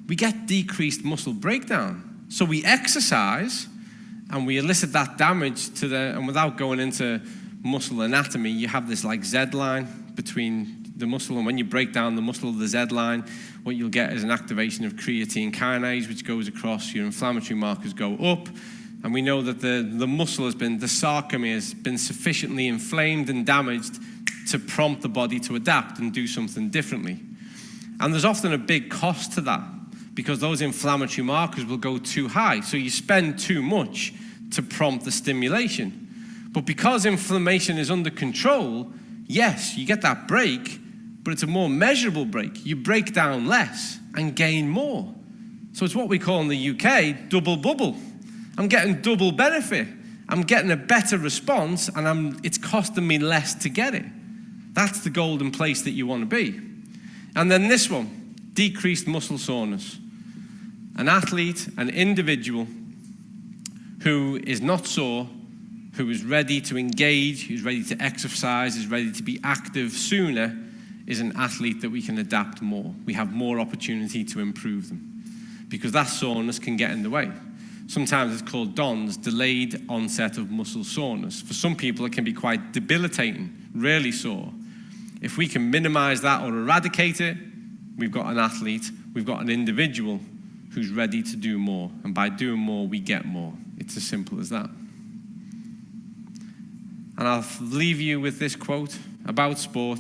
we get decreased muscle breakdown. So we exercise and we elicit that damage to and without going into muscle anatomy, you have this like Z line between the muscle, and when you break down the muscle of the Z line, what you'll get is an activation of creatine kinase, which goes across, your inflammatory markers go up, And we know that the muscle has been, the sarcomere has been sufficiently inflamed and damaged to prompt the body to adapt and do something differently. And there's often a big cost to that because those inflammatory markers will go too high. So you spend too much to prompt the stimulation. But because inflammation is under control, yes, you get that break, but it's a more measurable break. You break down less and gain more. So it's what we call in the UK, double bubble. I'm getting double benefit. I'm getting a better response, and it's costing me less to get it. That's the golden place that you want to be. And then this one, decreased muscle soreness. An athlete, an individual who is not sore, who is ready to engage, who's ready to exercise, is ready to be active sooner, is an athlete that we can adapt more. We have more opportunity to improve them because that soreness can get in the way. Sometimes it's called DONS, delayed onset of muscle soreness. For some people, it can be quite debilitating, really sore. If we can minimize that or eradicate it, we've got an athlete, we've got an individual who's ready to do more. And by doing more, we get more. It's as simple as that. And I'll leave you with this quote about sport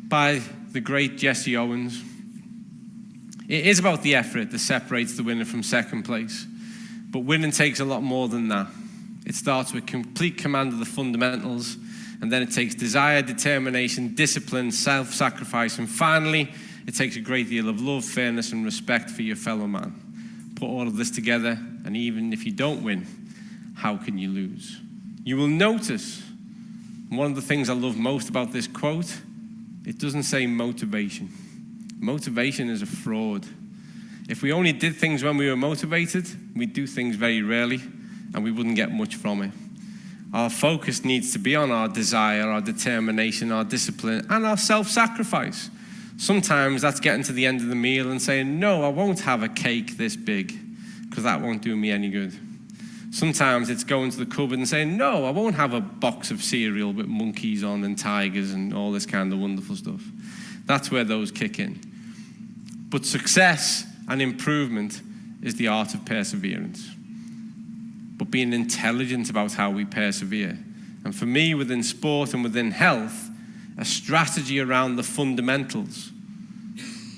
by the great Jesse Owens. It is about the effort that separates the winner from second place. But winning takes a lot more than that. It starts with complete command of the fundamentals, and then it takes desire, determination, discipline, self-sacrifice, and finally, it takes a great deal of love, fairness, and respect for your fellow man. Put all of this together, and even if you don't win, how can you lose? You will notice, one of the things I love most about this quote, it doesn't say motivation. Motivation is a fraud. If we only did things when we were motivated, we'd do things very rarely, and we wouldn't get much from it. Our focus needs to be on our desire, our determination, our discipline, and our self-sacrifice. Sometimes that's getting to the end of the meal and saying, no, I won't have a cake this big, because that won't do me any good. Sometimes it's going to the cupboard and saying, no, I won't have a box of cereal with monkeys on and tigers and all this kind of wonderful stuff. That's where those kick in. But success and improvement is the art of perseverance. But being intelligent about how we persevere. And for me, within sport and within health, a strategy around the fundamentals,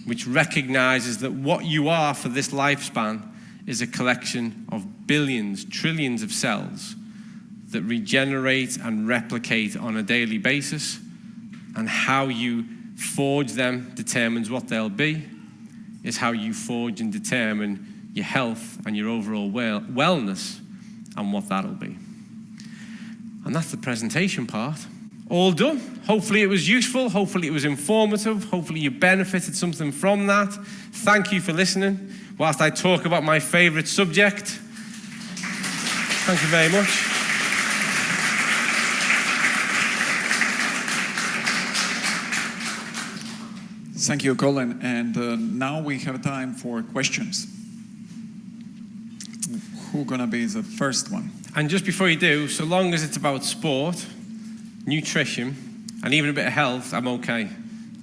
which recognizes that what you are for this lifespan is a collection of billions, trillions of cells that regenerate and replicate on a daily basis, and how you forge them determines what they'll be, is how you forge and determine your health and your overall wellness and what that'll be. And that's the presentation part. All done. Hopefully it was useful. Hopefully it was informative. Hopefully you benefited something from that. Thank you for listening whilst I talk about my favorite subject. Thank you very much. Thank you, Colin. And now we have time for questions. Who's gonna be the first one? And just before you do, so long as it's about sport, nutrition, and even a bit of health, I'm okay.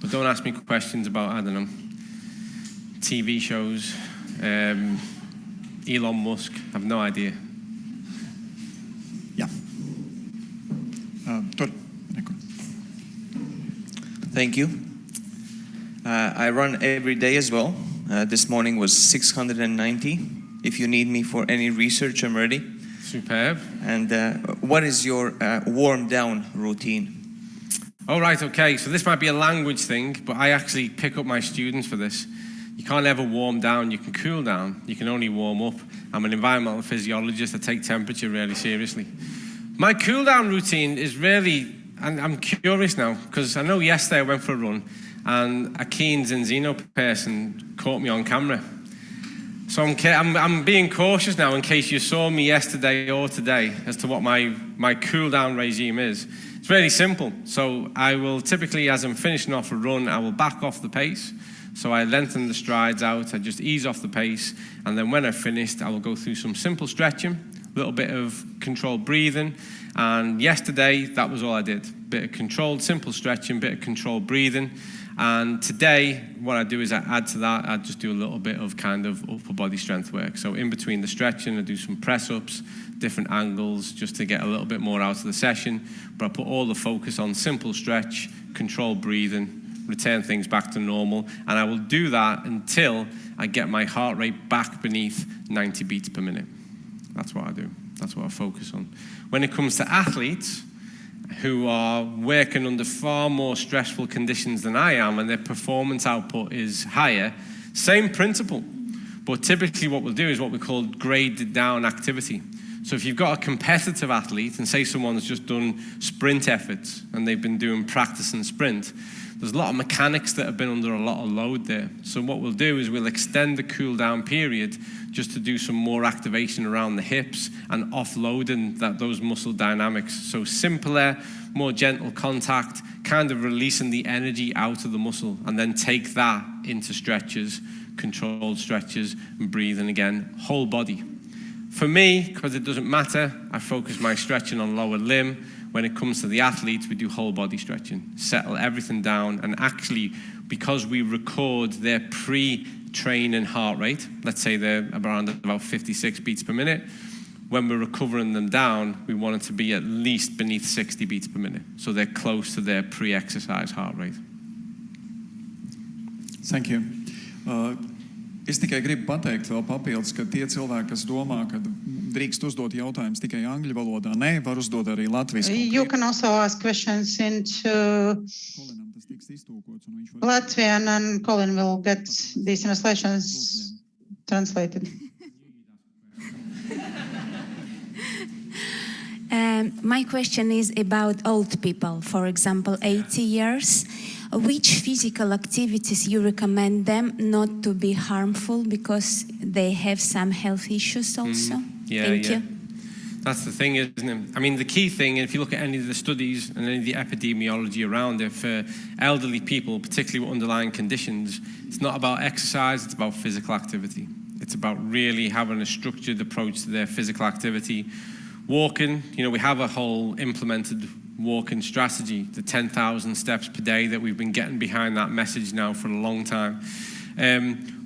But don't ask me questions about, I don't know, TV shows, Elon Musk. I have no idea. Yeah. Thank you. I run every day as well. This morning was 690. If you need me for any research, I'm ready. Superb. And what is your warm down routine? Oh, right, okay. So this might be a language thing, but I actually pick up my students for this. You can't ever warm down. You can cool down. You can only warm up. I'm an environmental physiologist. I take temperature really seriously. My cool down routine is really, and I'm curious now, because I know yesterday I went for a run, and a keen Zinzino person caught me on camera. So I'm being cautious now in case you saw me yesterday or today as to what my cool down regime is. It's really simple. So I will typically, as I'm finishing off a run, I will back off the pace. So I lengthen the strides out, I just ease off the pace, and then when I've finished, I will go through some simple stretching, a little bit of controlled breathing. And yesterday, that was all I did. Bit of controlled, simple stretching, bit of controlled breathing. And today, what I do is I add to that, I just do a little bit of kind of upper body strength work. So in between the stretching, I do some press-ups, different angles, just to get a little bit more out of the session. But I put all the focus on simple stretch, controlled breathing, return things back to normal. And I will do that until I get my heart rate back beneath 90 beats per minute. That's what I do. That's what I focus on. When it comes to athletes who are working under far more stressful conditions than I am and their performance output is higher, same principle. But typically what we'll do is what we call graded down activity. So if you've got a competitive athlete and say someone's just done sprint efforts and they've been doing practice and sprint, there's a lot of mechanics that have been under a lot of load there. So what we'll do is we'll extend the cool down period just to do some more activation around the hips and offloading those muscle dynamics. So simpler, more gentle contact, kind of releasing the energy out of the muscle, and then take that into stretches, controlled stretches, and breathing again, whole body. For me, because it doesn't matter, I focus my stretching on lower limb. When it comes to the athletes, we do whole body stretching, settle everything down, and actually, because we record their pre-training heart rate, let's say they're around about 56 beats per minute, when we're recovering them down, we want it to be at least beneath 60 beats per minute, so they're close to their pre-exercise heart rate. Thank you. Es tikai gribu pateikt vēl papildus, ka tie cilvēki, kas domā, ka drīkst uzdot jautājumus tikai angļu valodā, nē, var uzdot arī latviski. You can also ask questions into Latvian, and Colin will get these translations translated. My question is about old people, for example, 80 years. Which physical activities you recommend them not to be harmful because they have some health issues also? Thank you. That's the thing, isn't it? I mean, the key thing, if you look at any of the studies and any of the epidemiology around it, for elderly people, particularly with underlying conditions, it's not about exercise, it's about physical activity. It's about really having a structured approach to their physical activity. Walking, we have a whole implemented walking strategy, the 10,000 steps per day that we've been getting behind that message now for a long time.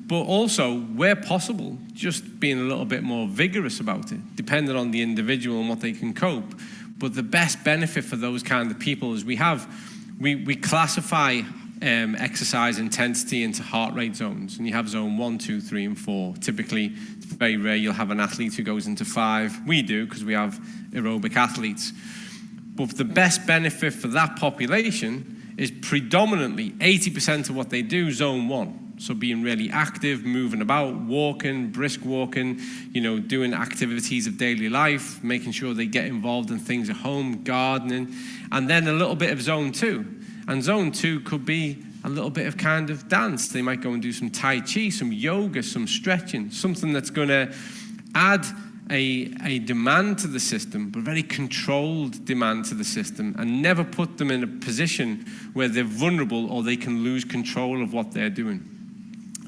But also, where possible, just being a little bit more vigorous about it, depending on the individual and what they can cope. But the best benefit for those kind of people is we classify exercise intensity into heart rate zones, and you have zone 1, 2, 3, and 4. Typically, it's very rare you'll have an athlete who goes into 5. We do, because we have aerobic athletes. But the best benefit for that population is predominantly 80% of what they do, zone 1. So being really active, moving about, walking, brisk walking, doing activities of daily life, making sure they get involved in things at home, gardening, and then a little bit of zone 2. And zone 2 could be a little bit of kind of dance. They might go and do some Tai Chi, some yoga, some stretching, something that's going to add a demand to the system, but very controlled demand to the system, and never put them in a position where they're vulnerable or they can lose control of what they're doing.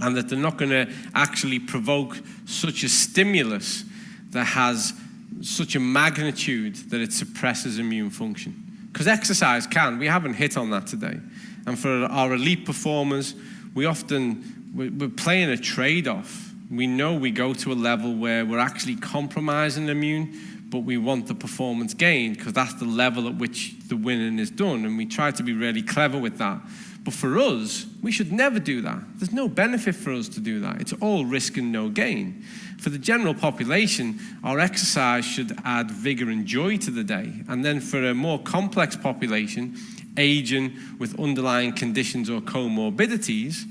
And that they're not going to actually provoke such a stimulus that has such a magnitude that it suppresses immune function. Because exercise we haven't hit on that today. And for our elite performers, we're playing a trade-off. We know we go to a level where we're actually compromising immune, but we want the performance gained because that's the level at which the winning is done, and we try to be really clever with that. But for us, we should never do that. There's no benefit for us to do that. It's all risk and no gain. For the general population, our exercise should add vigor and joy to the day. And then for a more complex population, aging with underlying conditions or comorbidities,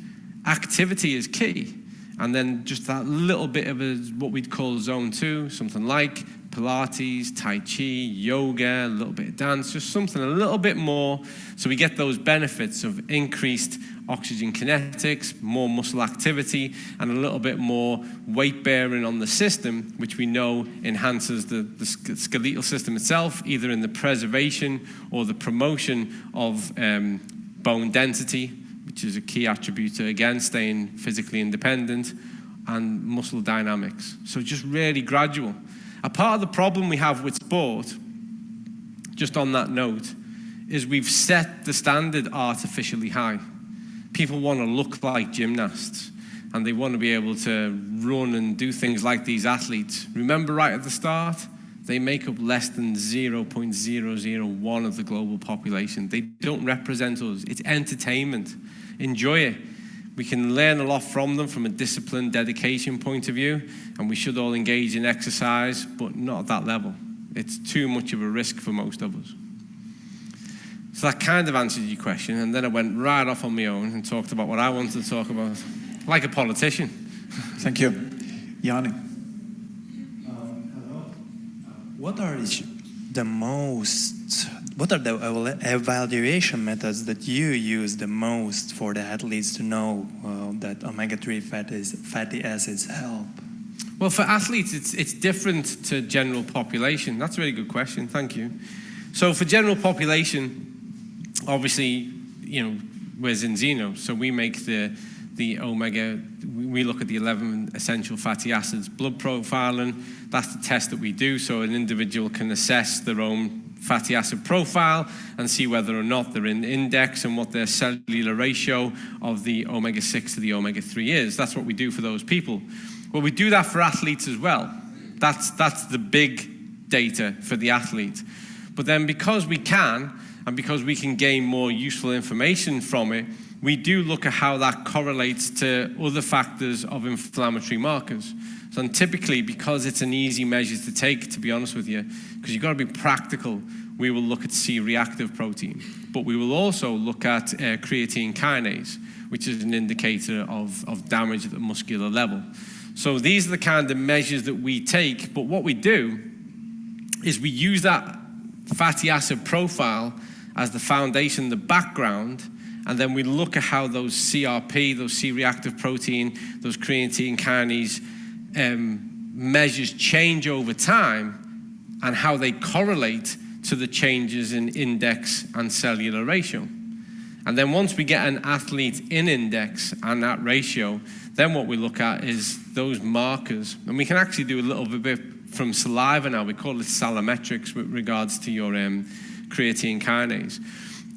activity is key. And then just that little bit of what we'd call zone 2, something like Pilates, Tai Chi, yoga, a little bit of dance, just something a little bit more, so we get those benefits of increased oxygen kinetics, more muscle activity, and a little bit more weight bearing on the system, which we know enhances the skeletal system itself, either in the preservation or the promotion of bone density, which is a key attribute to, again, staying physically independent, and muscle dynamics. So just really gradual. A part of the problem we have with sport, just on that note, is we've set the standard artificially high. People want to look like gymnasts, and they want to be able to run and do things like these athletes. Remember right at the start, they make up less than 0.001 of the global population. They don't represent us. It's entertainment. Enjoy it. We can learn a lot from them from a discipline, dedication point of view, and we should all engage in exercise, but not at that level. It's too much of a risk for most of us. So that kind of answered your question, and then I went right off on my own and talked about what I wanted to talk about, like a politician. Thank you. Jāni. What are the evaluation methods that you use the most for the athletes to know that omega-3 fatty acids help? Well, for athletes, it's different to general population. That's a really good question. Thank you. So for general population, obviously, we're Zinzino, so we make the omega. We look at the 11 essential fatty acids blood profiling. That's the test that we do, so an individual can assess their own fatty acid profile and see whether or not they're in index and what their cellular ratio of the omega-6 to the omega-3 is. That's what we do for those people. Well, we do that for athletes as well. That's the big data for the athlete. But then because we can, and because we can gain more useful information from it, we do look at how that correlates to other factors of inflammatory markers. So typically, because it's an easy measure to take, to be honest with you, because you've got to be practical, we will look at C-reactive protein. But we will also look at creatine kinase, which is an indicator of damage at the muscular level. So these are the kind of measures that we take, but what we do is we use that fatty acid profile as the foundation, the background, and then we look at how those CRP, those C-reactive protein, those creatine kinase measures change over time and how they correlate to the changes in index and cellular ratio. And then once we get an athlete in index and that ratio, then what we look at is those markers. And we can actually do a little bit from saliva now. We call it salometrics with regards to your creatine kinase.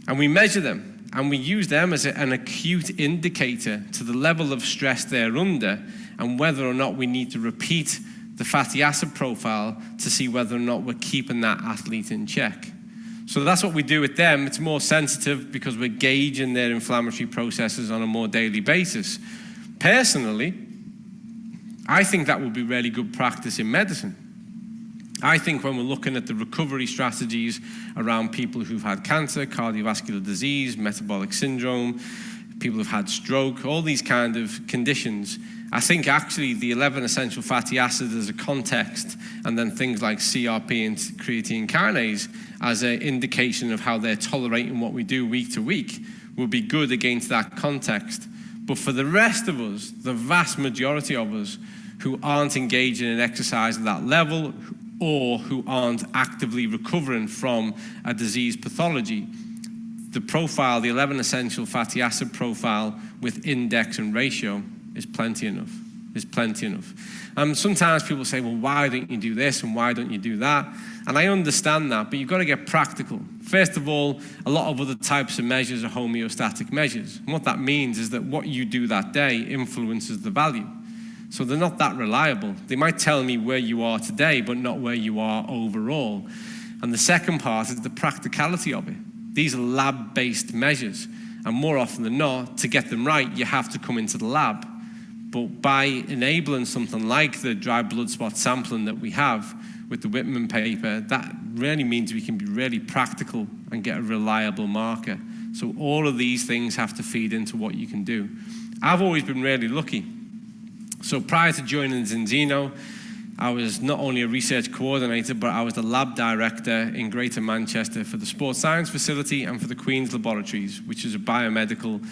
And we measure them, and we use them as an acute indicator to the level of stress they're under and whether or not we need to repeat the fatty acid profile to see whether or not we're keeping that athlete in check. So that's what we do with them. It's more sensitive because we're gauging their inflammatory processes on a more daily basis. Personally, I think that would be really good practice in medicine. I think when we're looking at the recovery strategies around people who've had cancer, cardiovascular disease, metabolic syndrome, people who've had stroke, all these kind of conditions, I think actually the 11 essential fatty acids as a context, and then things like CRP and creatine kinase as an indication of how they're tolerating what we do week to week will be good against that context. But for the rest of us, the vast majority of us who aren't engaging in exercise at that level or who aren't actively recovering from a disease pathology, the profile, the 11 essential fatty acid profile with index and ratio is plenty enough. Sometimes people say, well, why don't you do this and why don't you do that? And I understand that, but you've got to get practical. First of all, a lot of other types of measures are homeostatic measures. And what that means is that what you do that day influences the value. So they're not that reliable. They might tell me where you are today, but not where you are overall. And the second part is the practicality of it. These are lab-based measures. And more often than not, to get them right, you have to come into the lab. But by enabling something like the dry blood spot sampling that we have with the Whitman paper, that really means we can be really practical and get a reliable marker. So all of these things have to feed into what you can do. I've always been really lucky. So prior to joining Zinzino, I was not only a research coordinator, but I was the lab director in Greater Manchester for the Sports Science Facility and for the Queen's Laboratories, which is a biomedical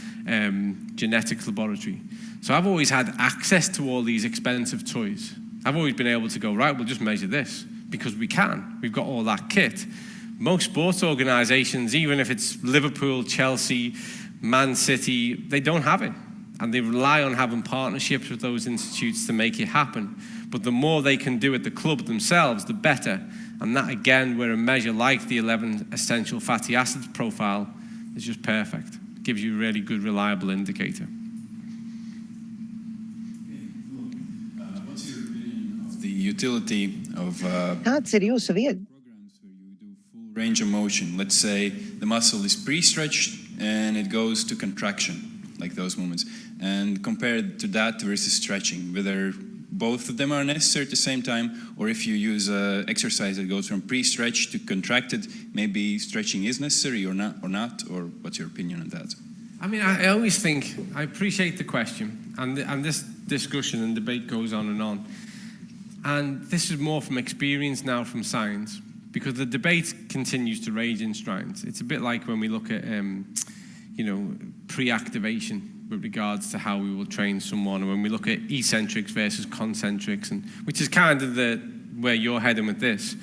genetics laboratory. So I've always had access to all these expensive toys. I've always been able to go, right, we'll just measure this, because we can. We've got all that kit. Most sports organizations, even if it's Liverpool, Chelsea, Man City, they don't have it. And they rely on having partnerships with those institutes to make it happen. But the more they can do at the club themselves, the better. And that, again, where a measure like the 11 essential fatty acids profile is just perfect. It gives you a really good, reliable indicator. What's your opinion of the utility of Kāds ir jūsu viedoklis? programs where you do full range of motion? Let's say the muscle is pre-stretched and it goes to contraction, like those movements, and compared to that versus stretching, whether both of them are necessary at the same time, or if you use an exercise that goes from pre-stretch to contracted, maybe stretching is necessary or not, or what's your opinion on that? I mean, I always think, I appreciate the question, and this discussion and debate goes on and on. And this is more from experience now from science, because the debate continues to rage in strides. It's a bit like when we look at, pre-activation with regards to how we will train someone, or when we look at eccentrics versus concentrics, and which is kind of where you're heading with this.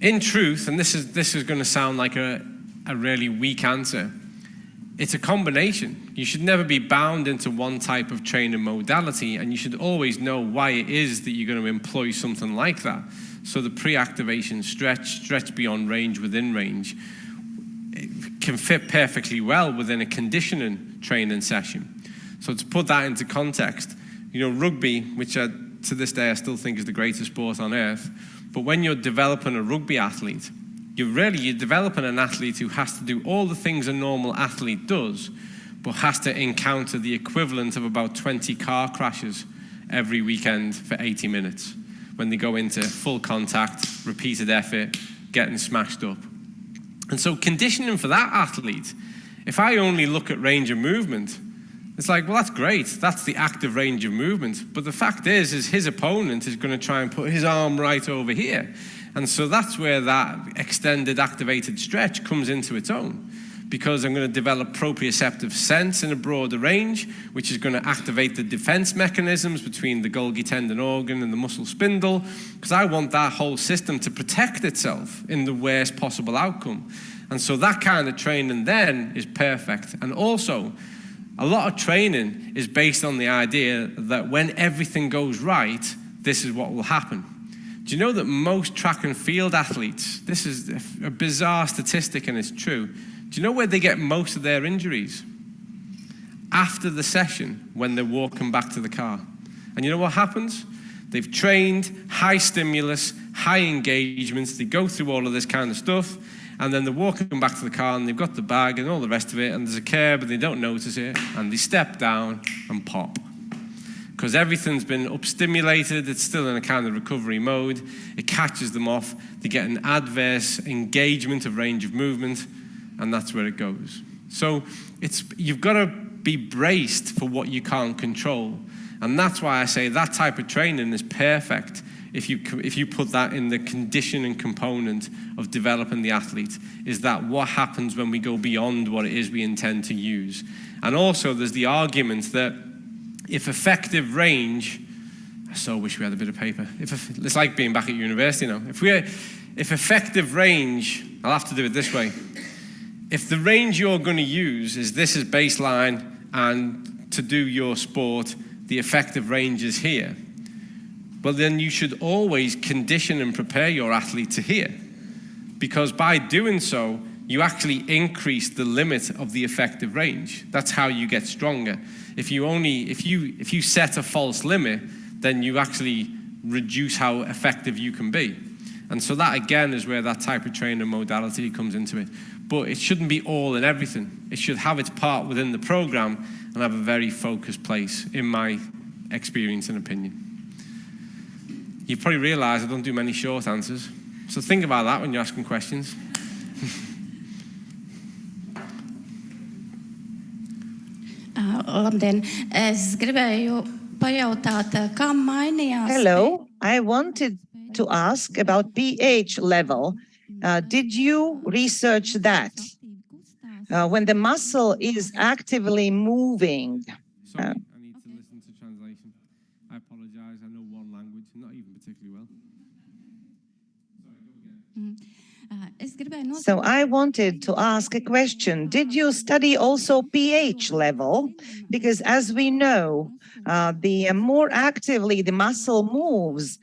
In truth, and this is going to sound like a really weak answer, it's a combination. You should never be bound into one type of training modality, and you should always know why it is that you're going to employ something like that. So the pre-activation stretch beyond range, within range, it can fit perfectly well within a conditioning training session. So to put that into context, rugby, which to this day I still think is the greatest sport on earth, but when you're developing a rugby athlete, you're developing an athlete who has to do all the things a normal athlete does, but has to encounter the equivalent of about 20 car crashes every weekend for 80 minutes when they go into full contact, repeated effort, getting smashed up. And so conditioning for that athlete, if I only look at range of movement, it's like, well, that's great. That's the active range of movement. But the fact is his opponent is going to try and put his arm right over here. And so that's where that extended activated stretch comes into its own, because I'm going to develop proprioceptive sense in a broader range, which is going to activate the defense mechanisms between the Golgi tendon organ and the muscle spindle, because I want that whole system to protect itself in the worst possible outcome. And so that kind of training then is perfect. And also, a lot of training is based on the idea that when everything goes right, this is what will happen. Do you know that most track and field athletes, this is a bizarre statistic and it's true, do you know where they get most of their injuries? After the session, when they're walking back to the car. And you know what happens? They've trained, high stimulus, high engagements, they go through all of this kind of stuff, and then they're walking back to the car and they've got the bag and all the rest of it, and there's a curb and they don't notice it, and they step down and pop. Because everything's been upstimulated, it's still in a kind of recovery mode, it catches them off, they get an adverse engagement of range of movement, and that's where it goes. So you've got to be braced for what you can't control. And that's why I say that type of training is perfect if you put that in the conditioning component of developing the athlete, is that what happens when we go beyond what it is we intend to use. And also there's the argument that if effective range, I so wish we had a bit of paper. It's like being back at university now. If effective range, I'll have to do it this way. If the range you're going to use is this is baseline, and to do your sport, the effective range is here, well, then you should always condition and prepare your athlete to here. Because by doing so, you actually increase the limit of the effective range. That's how you get stronger. If you set a false limit, then you actually reduce how effective you can be. And so that, again, is where that type of training modality comes into it. But it shouldn't be all and everything. It should have its part within the program and have a very focused place, in my experience and opinion. You've probably realized I don't do many short answers. So think about that when you're asking questions. Labdien, es gribēju pajautāt, kā mainījās. Hello, I wanted to ask about pH level. Did you research that? When the muscle is actively moving. Sorry, I need to listen to translation. I apologize, I know one language, not even particularly well. Sorry, go again. So I wanted to ask a question. Did you study also pH level? Because as we know, the more actively the muscle moves,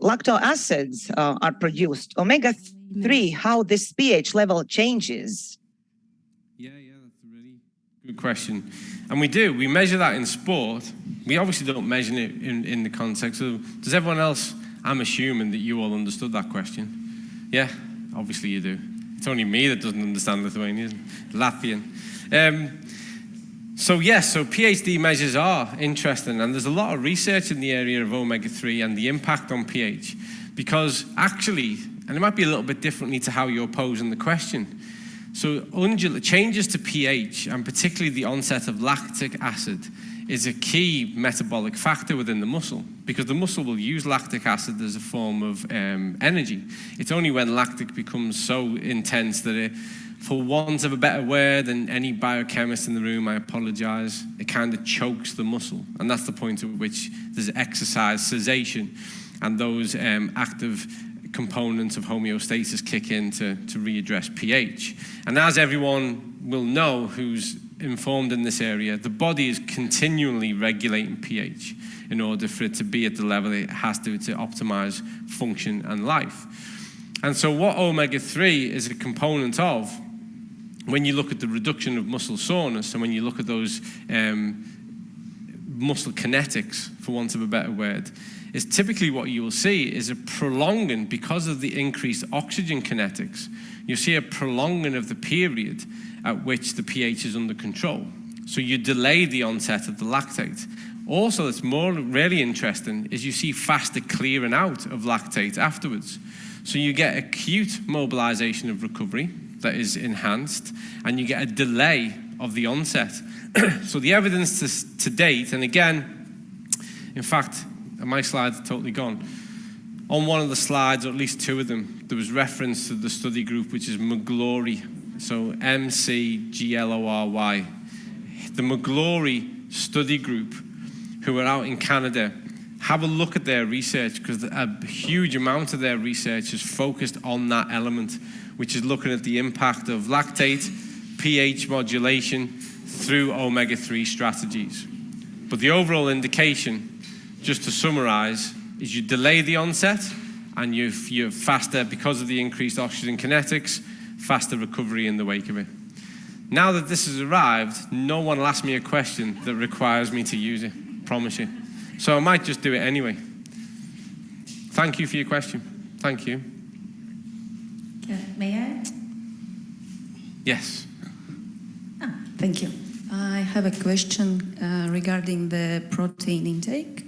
lacto acids are produced. Omega-3, how this pH level changes? Yeah, that's a really good question. And we measure that in sport. We obviously don't measure it in the context of, does everyone else, I'm assuming that you all understood that question. Yeah, obviously you do. It's only me that doesn't understand Lithuanian, Latvian. So PhD measures are interesting, and there's a lot of research in the area of omega-3 and the impact on pH, because actually, and it might be a little bit differently to how you're posing the question, so changes to pH, and particularly the onset of lactic acid, is a key metabolic factor within the muscle, because the muscle will use lactic acid as a form of energy. It's only when lactic becomes so intense that it, for want of a better word, and any biochemist in the room, I apologize, it kind of chokes the muscle. And that's the point at which there's exercise cessation, and those active components of homeostasis kick in to readdress pH. And as everyone will know who's informed in this area, the body is continually regulating pH in order for it to be at the level it has to optimize function and life. And so what omega-3 is a component of, when you look at the reduction of muscle soreness, and when you look at those muscle kinetics, for want of a better word, is typically what you will see is a prolonging, because of the increased oxygen kinetics, you see a prolonging of the period at which the pH is under control. So you delay the onset of the lactate. Also, that's more really interesting is you see faster clearing out of lactate afterwards. So you get acute mobilization of recovery that is enhanced, and you get a delay of the onset. So the evidence to date, and again, in fact, my slides are totally gone. On one of the slides, or at least two of them, there was reference to the study group, which is McGlory. So McGlory. The McGlory study group, who are out in Canada, have a look at their research, because a huge amount of their research is focused on that element, which is looking at the impact of lactate, pH modulation through omega-3 strategies. But the overall indication, just to summarize, is you delay the onset, and you're faster, because of the increased oxygen kinetics, faster recovery in the wake of it. Now that this has arrived, no one will ask me a question that requires me to use it, promise you. So I might just do it anyway. Thank you for your question. Thank you. May I? Yes. Thank you. I have a question regarding the protein intake.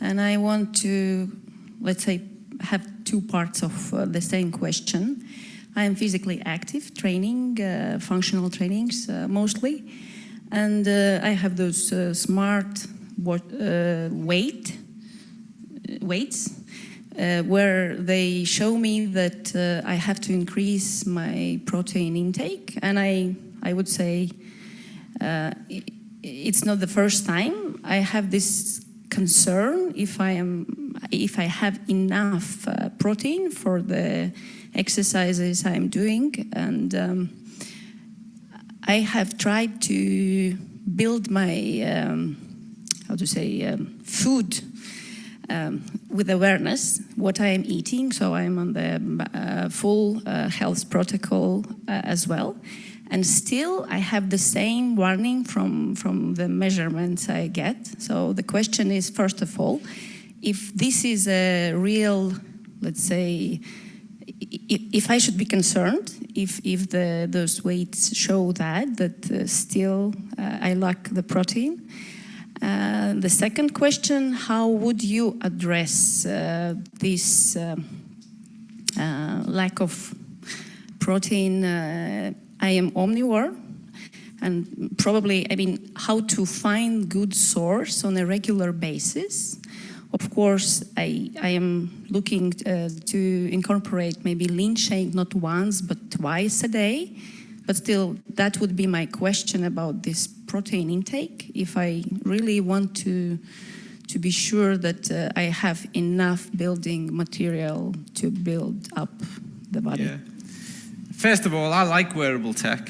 And I want to, let's say, have two parts of the same question. I am physically active, training, functional trainings mostly. And I have those smart weights where they show me that I have to increase my protein intake. And I would say it's not the first time I have this concern if I have enough protein for the exercises I'm doing. And I have tried to build my food with awareness, what I am eating. So I'm on the full health protocol as well. And still, I have the same warning from the measurements I get. So the question is, first of all, if this is a real, let's say, if I should be concerned, if those weights show that still I lack the protein. The second question, how would you address this lack of protein? I am omnivore, and probably, how to find good source on a regular basis. Of course, I am looking to incorporate maybe lean shake, not once, but twice a day. But still, that would be my question about this protein intake. If I really want to to be sure that I have enough building material to build up the body? Yeah. First of all, I like wearable tech,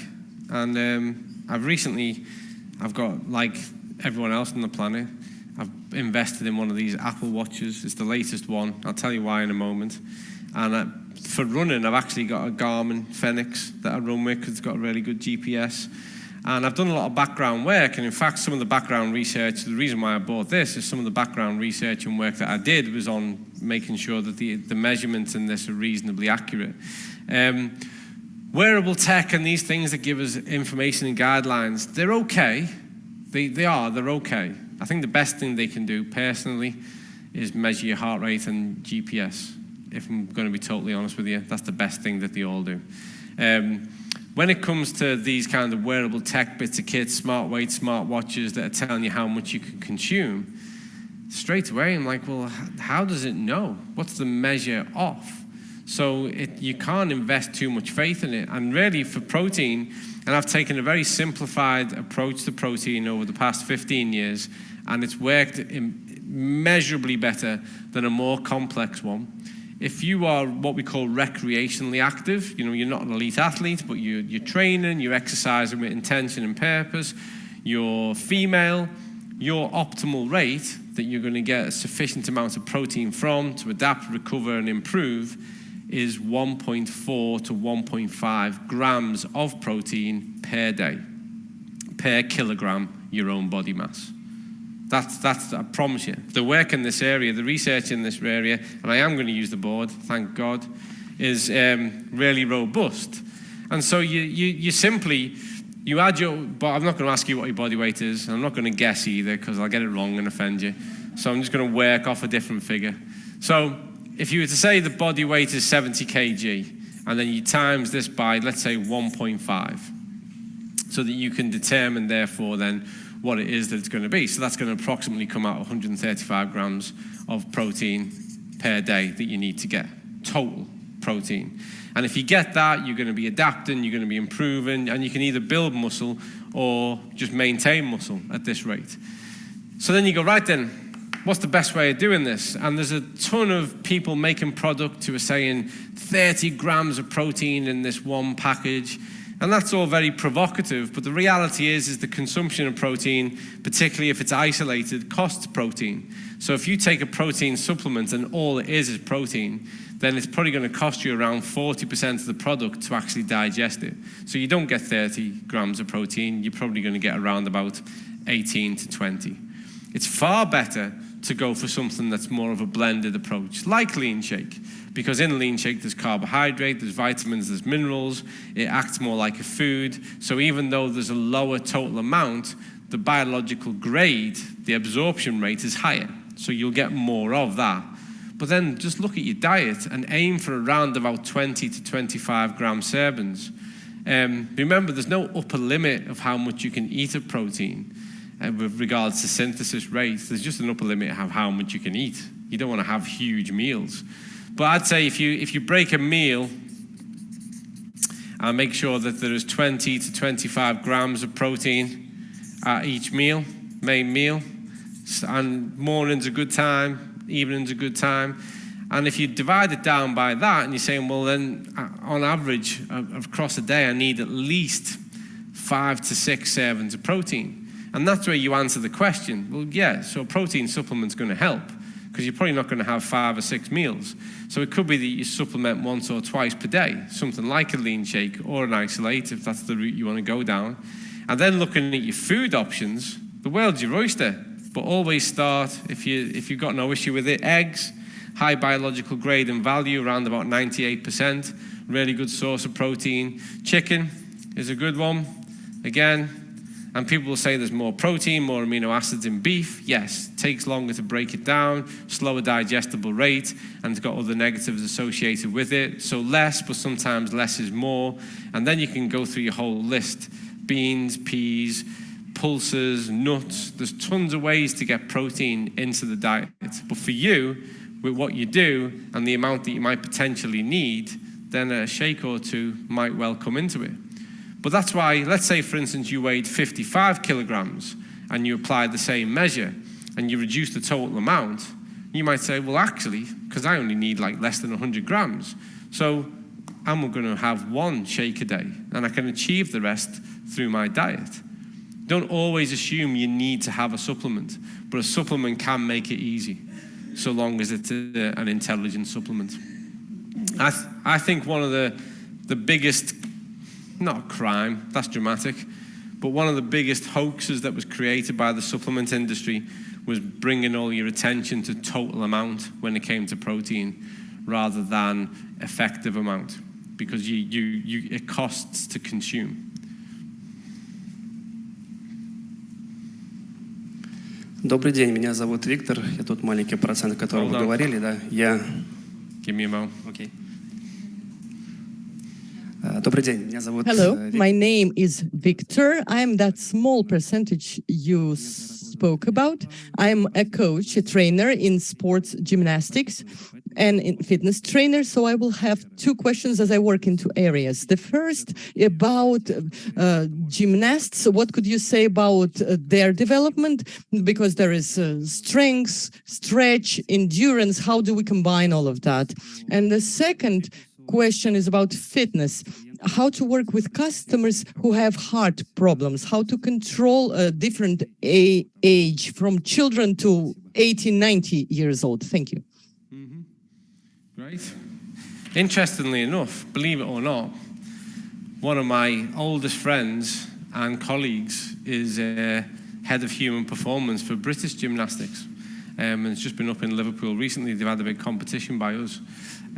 and I've got, like everyone else on the planet, I've invested in one of these Apple Watches. It's the latest one. I'll tell you why in a moment. And for running, I've actually got a Garmin Fenix that I run with because it's got a really good GPS. And I've done a lot of background work, and in fact, some of the background research, the reason why I bought this is some of the background research and work that I did was on making sure that the measurements in this are reasonably accurate. Wearable tech and these things that give us information and guidelines, they're okay. They're okay. I think the best thing they can do, personally, is measure your heart rate and GPS. If I'm going to be totally honest with you, that's the best thing that they all do. When it comes to these kind of wearable tech bits of kit, smart weights, smart watches that are telling you how much you can consume, straight away I'm like, well, how does it know? What's the measure of? So you can't invest too much faith in it. And really for protein, and I've taken a very simplified approach to protein over the past 15 years, and it's worked immeasurably better than a more complex one. If you are what we call recreationally active, you're not an elite athlete, but you're training, you're exercising with intention and purpose, you're female, your optimal rate that you're going to get a sufficient amount of protein from to adapt, recover, and improve is 1.4 to 1.5 grams of protein per day, per kilogram your own body mass. That's I promise you. The work in this area, the research in this area, and I am going to use the board, thank God, is really robust. And so you simply, you add your, but I'm not going to ask you what your body weight is, and I'm not going to guess either, because I'll get it wrong and offend you. So I'm just going to work off a different figure. So if you were to say the body weight is 70 kg, and then you times this by, let's say, 1.5, so that you can determine, therefore, then, what it is that it's going to be. So that's going to approximately come out 135 grams of protein per day that you need to get, total protein. And if you get that, you're going to be adapting, you're going to be improving, and you can either build muscle or just maintain muscle at this rate. So then you go, right then, what's the best way of doing this? And there's a ton of people making product who are saying 30 grams of protein in this one package. And that's all very provocative, but the reality is the consumption of protein, particularly if it's isolated, costs protein. So if you take a protein supplement and all it is protein, then it's probably going to cost you around 40% of the product to actually digest it. So you don't get 30 grams of protein, you're probably going to get around about 18 to 20. It's far better to go for something that's more of a blended approach, like Lean Shake. Because in Lean Shake, there's carbohydrate, there's vitamins, there's minerals. It acts more like a food. So even though there's a lower total amount, the biological grade, the absorption rate is higher. So you'll get more of that. But then just look at your diet and aim for around about 20 to 25 gram servings. Remember, there's no upper limit of how much you can eat of protein with regards to synthesis rates. There's just an upper limit of how much you can eat. You don't want to have huge meals. But I'd say if you break a meal and make sure that there is 20 to 25 grams of protein at each meal, main meal, and morning's a good time, evening's a good time. And if you divide it down by that and you're saying, well then on average across a day I need at least 5 to 6 servings of protein. And that's where you answer the question. Well, yeah, so a protein supplement's going to help, because you're probably not going to have 5 or 6 meals. So it could be that you supplement once or twice per day, something like a Lean Shake or an isolate, if that's the route you want to go down. And then looking at your food options, the world's your oyster. But always start, if you've got no issue with it, eggs, high biological grade and value, around about 98%, really good source of protein. Chicken is a good one, again. And people will say there's more protein, more amino acids in beef. Yes, it takes longer to break it down, slower digestible rate, and it's got other negatives associated with it. So less, but sometimes less is more. And then you can go through your whole list. Beans, peas, pulses, nuts. There's tons of ways to get protein into the diet. But for you, with what you do and the amount that you might potentially need, then a shake or two might well come into it. But that's why, let's say, for instance, you weighed 55 kilograms and you applied the same measure. and you reduce the total amount, you might say, well, actually, because I only need like less than 100 grams, so I'm going to have 1 shake a day, and I can achieve the rest through my diet. Don't always assume you need to have a supplement, but a supplement can make it easy, so long as it's an intelligent supplement. I think one of the biggest, not crime, that's dramatic, but one of the biggest hoaxes that was created by the supplement industry was bringing all your attention to total amount when it came to protein rather than effective amount, because it costs to consume. Добрый день, меня зовут Виктор. Я тот маленький процент, о котором вы говорили, да. Я... Give me a moment. Okay. Добрый день, меня зовут... Hello, my name is Victor. I'm that small percentage you spoke about. I'm a coach, a trainer in sports gymnastics and in fitness trainer. So I will have 2 questions as I work in 2 areas. The first about gymnasts. What could you say about their development? Because there is strength, stretch, endurance. How do we combine all of that? And the second question is about fitness. How to work with customers who have heart problems, how to control a different age from children to 80, 90 years old. Thank you. Great. Interestingly enough, believe it or not, one of my oldest friends and colleagues is head of human performance for British gymnastics. And it's just been up in Liverpool recently. They've had a big competition by us.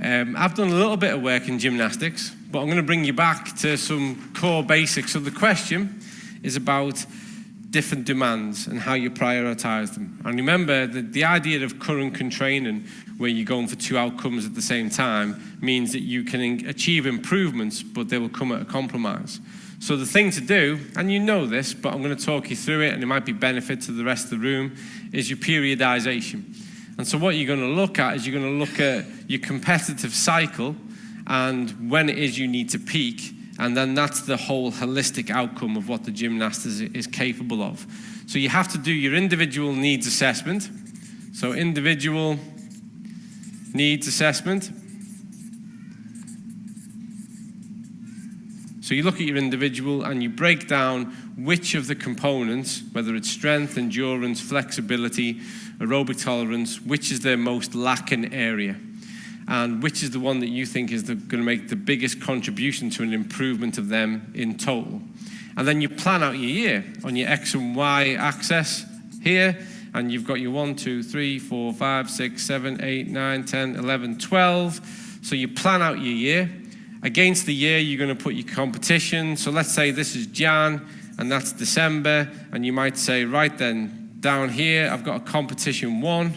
I've done a little bit of work in gymnastics, but I'm going to bring you back to some core basics. So the question is about different demands and how you prioritize them. And remember that the idea of current training, where you're going for 2 outcomes at the same time, means that you can achieve improvements, but they will come at a compromise. So the thing to do, and you know this, but I'm going to talk you through it, and it might be benefit to the rest of the room, is your periodization. And so what you're going to look at is you're going to look at your competitive cycle and when it is you need to peak, and then that's the whole holistic outcome of what the gymnast is capable of. So you have to do your individual needs assessment. So individual needs assessment. So you look at your individual and you break down which of the components, whether it's strength, endurance, flexibility, aerobic tolerance, which is their most lacking area, and which is the one that you think is going to make the biggest contribution to an improvement of them in total. And then you plan out your year on your X and Y axis here, and you've got your 1, 2, 3, 4, 5, 6, 7, 8, 9, 10, 11, 12. So you plan out your year. Against the year, you're going to put your competition. So let's say this is Jan, and that's December, and you might say, right then, down here, I've got a competition 1,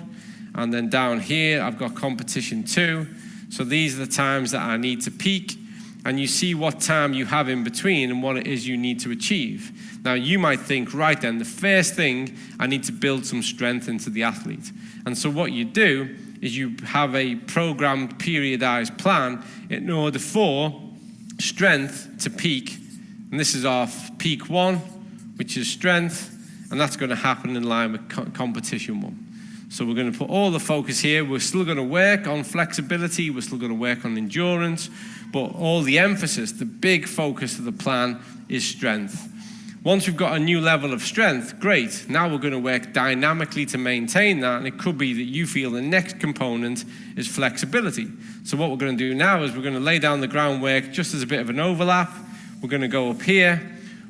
and then down here, I've got competition 2. So these are the times that I need to peak, and you see what time you have in between and what it is you need to achieve. Now, you might think, right then, the first thing, I need to build some strength into the athlete. And so what you do is you have a programmed, periodized plan in order for strength to peak. And this is our peak 1, which is strength, and that's going to happen in line with competition 1. So we're going to put all the focus here. We're still going to work on flexibility. We're still going to work on endurance. But all the emphasis, the big focus of the plan is strength. Once we've got a new level of strength, great. Now we're going to work dynamically to maintain that. And it could be that you feel the next component is flexibility. So what we're going to do now is we're going to lay down the groundwork just as a bit of an overlap. We're going to go up here.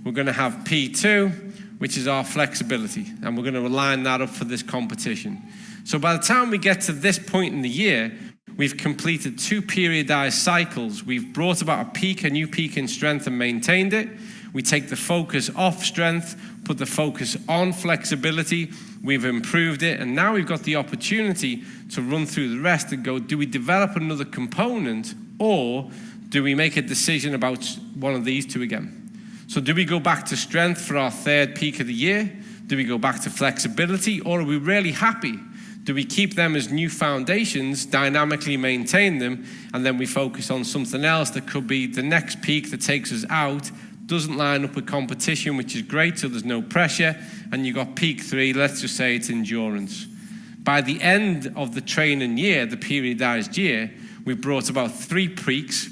We're going to have P2, which is our flexibility. And we're going to align that up for this competition. So by the time we get to this point in the year, we've completed 2 periodized cycles. We've brought about a new peak in strength and maintained it. We take the focus off strength, put the focus on flexibility. We've improved it. And now we've got the opportunity to run through the rest and go, do we develop another component, or do we make a decision about one of these 2 again? So do we go back to strength for our 3rd peak of the year? Do we go back to flexibility, or are we really happy? Do we keep them as new foundations, dynamically maintain them, and then we focus on something else that could be the next peak that takes us out, doesn't line up with competition, which is great, so there's no pressure. And you've got peak 3, let's just say it's endurance. By the end of the training year, the periodized year, we've brought about 3 peaks.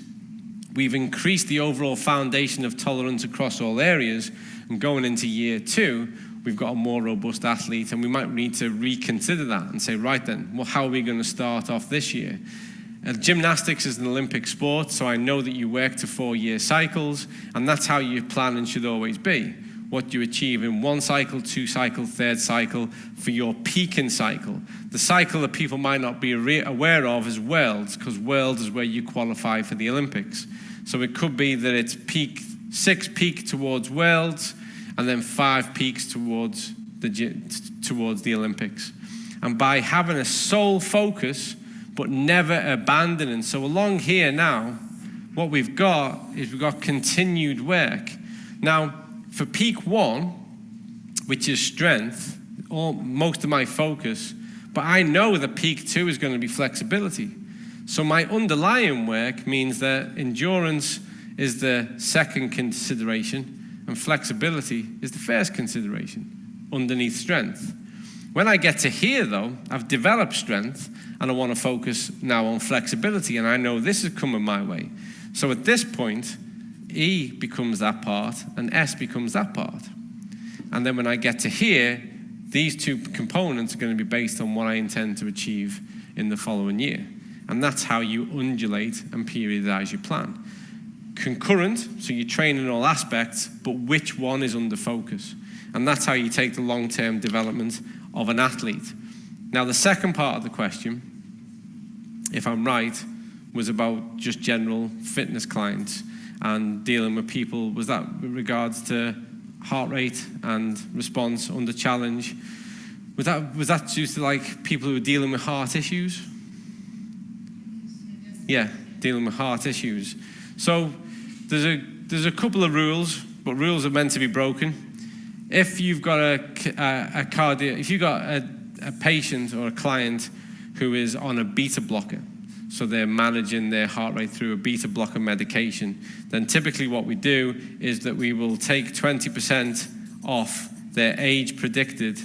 We've increased the overall foundation of tolerance across all areas. And going into year 2, we've got a more robust athlete, and we might need to reconsider that and say, right then, well, how are we going to start off this year? Gymnastics is an Olympic sport, so I know that you work to 4-year cycles, and that's how your planning should always be. What you achieve in 1 cycle, 2 cycle, 3rd cycle for your peaking cycle. The cycle that people might not be aware of is Worlds, because Worlds is where you qualify for the Olympics. So it could be that it's 6 peak towards Worlds, and then 5 peaks towards the Olympics. And by having a sole focus, but never abandoning. So along here now, what we've got is we've got continued work. Now, for peak 1, which is strength, most of my focus, but I know that peak 2 is going to be flexibility. So my underlying work means that endurance is the second consideration and flexibility is the first consideration underneath strength. When I get to here though, I've developed strength and I want to focus now on flexibility, and I know this is coming my way. So at this point, E becomes that part and S becomes that part. And then when I get to here, these 2 components are going to be based on what I intend to achieve in the following year. And that's how you undulate and periodize your plan. Concurrent, so you train in all aspects, but which one is under focus? And that's how you take the long-term development of an athlete. Now, the second part of the question, if I'm right, was about just general fitness clients and dealing with people. Was that with regards to heart rate and response under challenge? Was that due to like people who are dealing with heart issues? Yeah, dealing with heart issues. So there's a couple of rules, but rules are meant to be broken. If you've got if you've got a patient or a client who is on a beta blocker, so they're managing their heart rate through a beta blocker medication, then typically what we do is that we will take 20% off their age predicted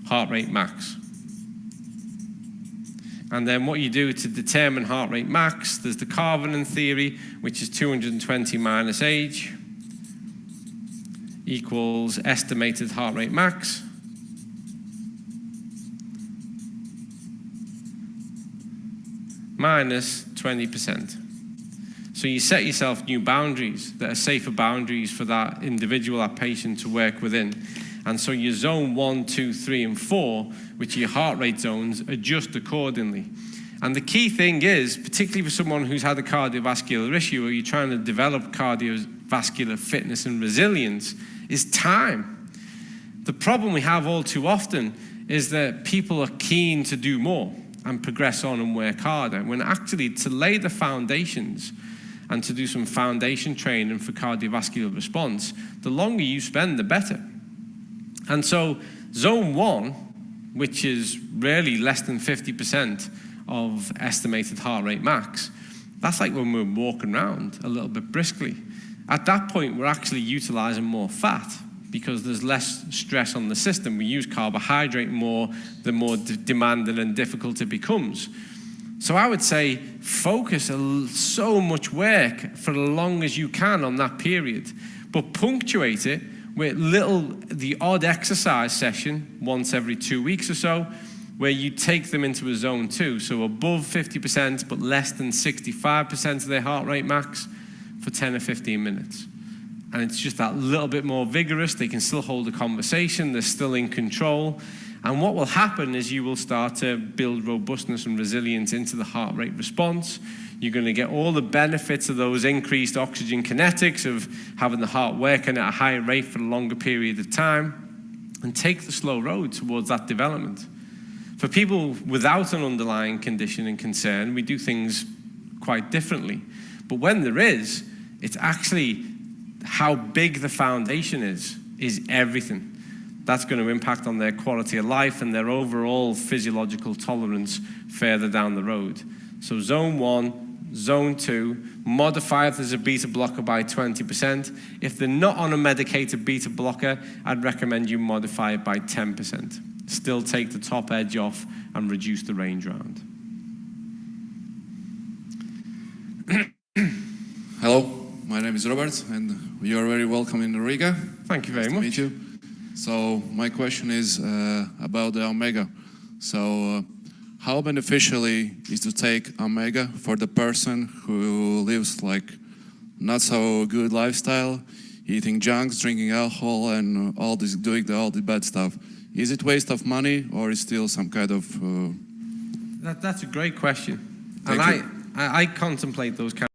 heart rate max. And then what you do to determine heart rate max, there's the Carvenan theory, which is 220 minus age equals estimated heart rate max. Minus 20%. So you set yourself new boundaries that are safer boundaries for that individual, that patient to work within. And so your zone 1, 2, 3, and 4, which are your heart rate zones, adjust accordingly. And the key thing is, particularly for someone who's had a cardiovascular issue or you're trying to develop cardiovascular fitness and resilience, is time. The problem we have all too often is that people are keen to do more and progress on and work harder, when actually to lay the foundations and to do some foundation training for cardiovascular response, the longer you spend, the better. And so zone 1, which is really less than 50% of estimated heart rate max, that's like when we're walking around a little bit briskly. At that point, we're actually utilizing more fat because there's less stress on the system. We use carbohydrate more, the more demanding and difficult it becomes. So I would say focus so much work for as long as you can on that period, but punctuate it with the odd exercise session once every 2 weeks or so, where you take them into a zone 2, so above 50% but less than 65% of their heart rate max for 10 or 15 minutes. And it's just that little bit more vigorous. They can still hold a conversation. They're still in control. And what will happen is you will start to build robustness and resilience into the heart rate response. You're going to get all the benefits of those increased oxygen kinetics of having the heart working at a higher rate for a longer period of time, and take the slow road towards that development. For people without an underlying condition and concern, we do things quite differently. But when there is, it's actually how big the foundation is everything. That's going to impact on their quality of life and their overall physiological tolerance further down the road. So zone 1, Zone 2, modify if there's a beta blocker by 20%. If they're not on a medicated beta blocker, I'd recommend you modify it by 10%. Still take the top edge off and reduce the range round. Hello, my name is Robert, and you are very welcome in Riga. Thank you very much. Nice to meet you. So my question is about the Omega. So how beneficially is to take Omega for the person who lives like not so good lifestyle, eating junks, drinking alcohol, and all this, doing all the bad stuff? Is it waste of money, or is still some kind of? That's a great question, Thank and you. I contemplate those kind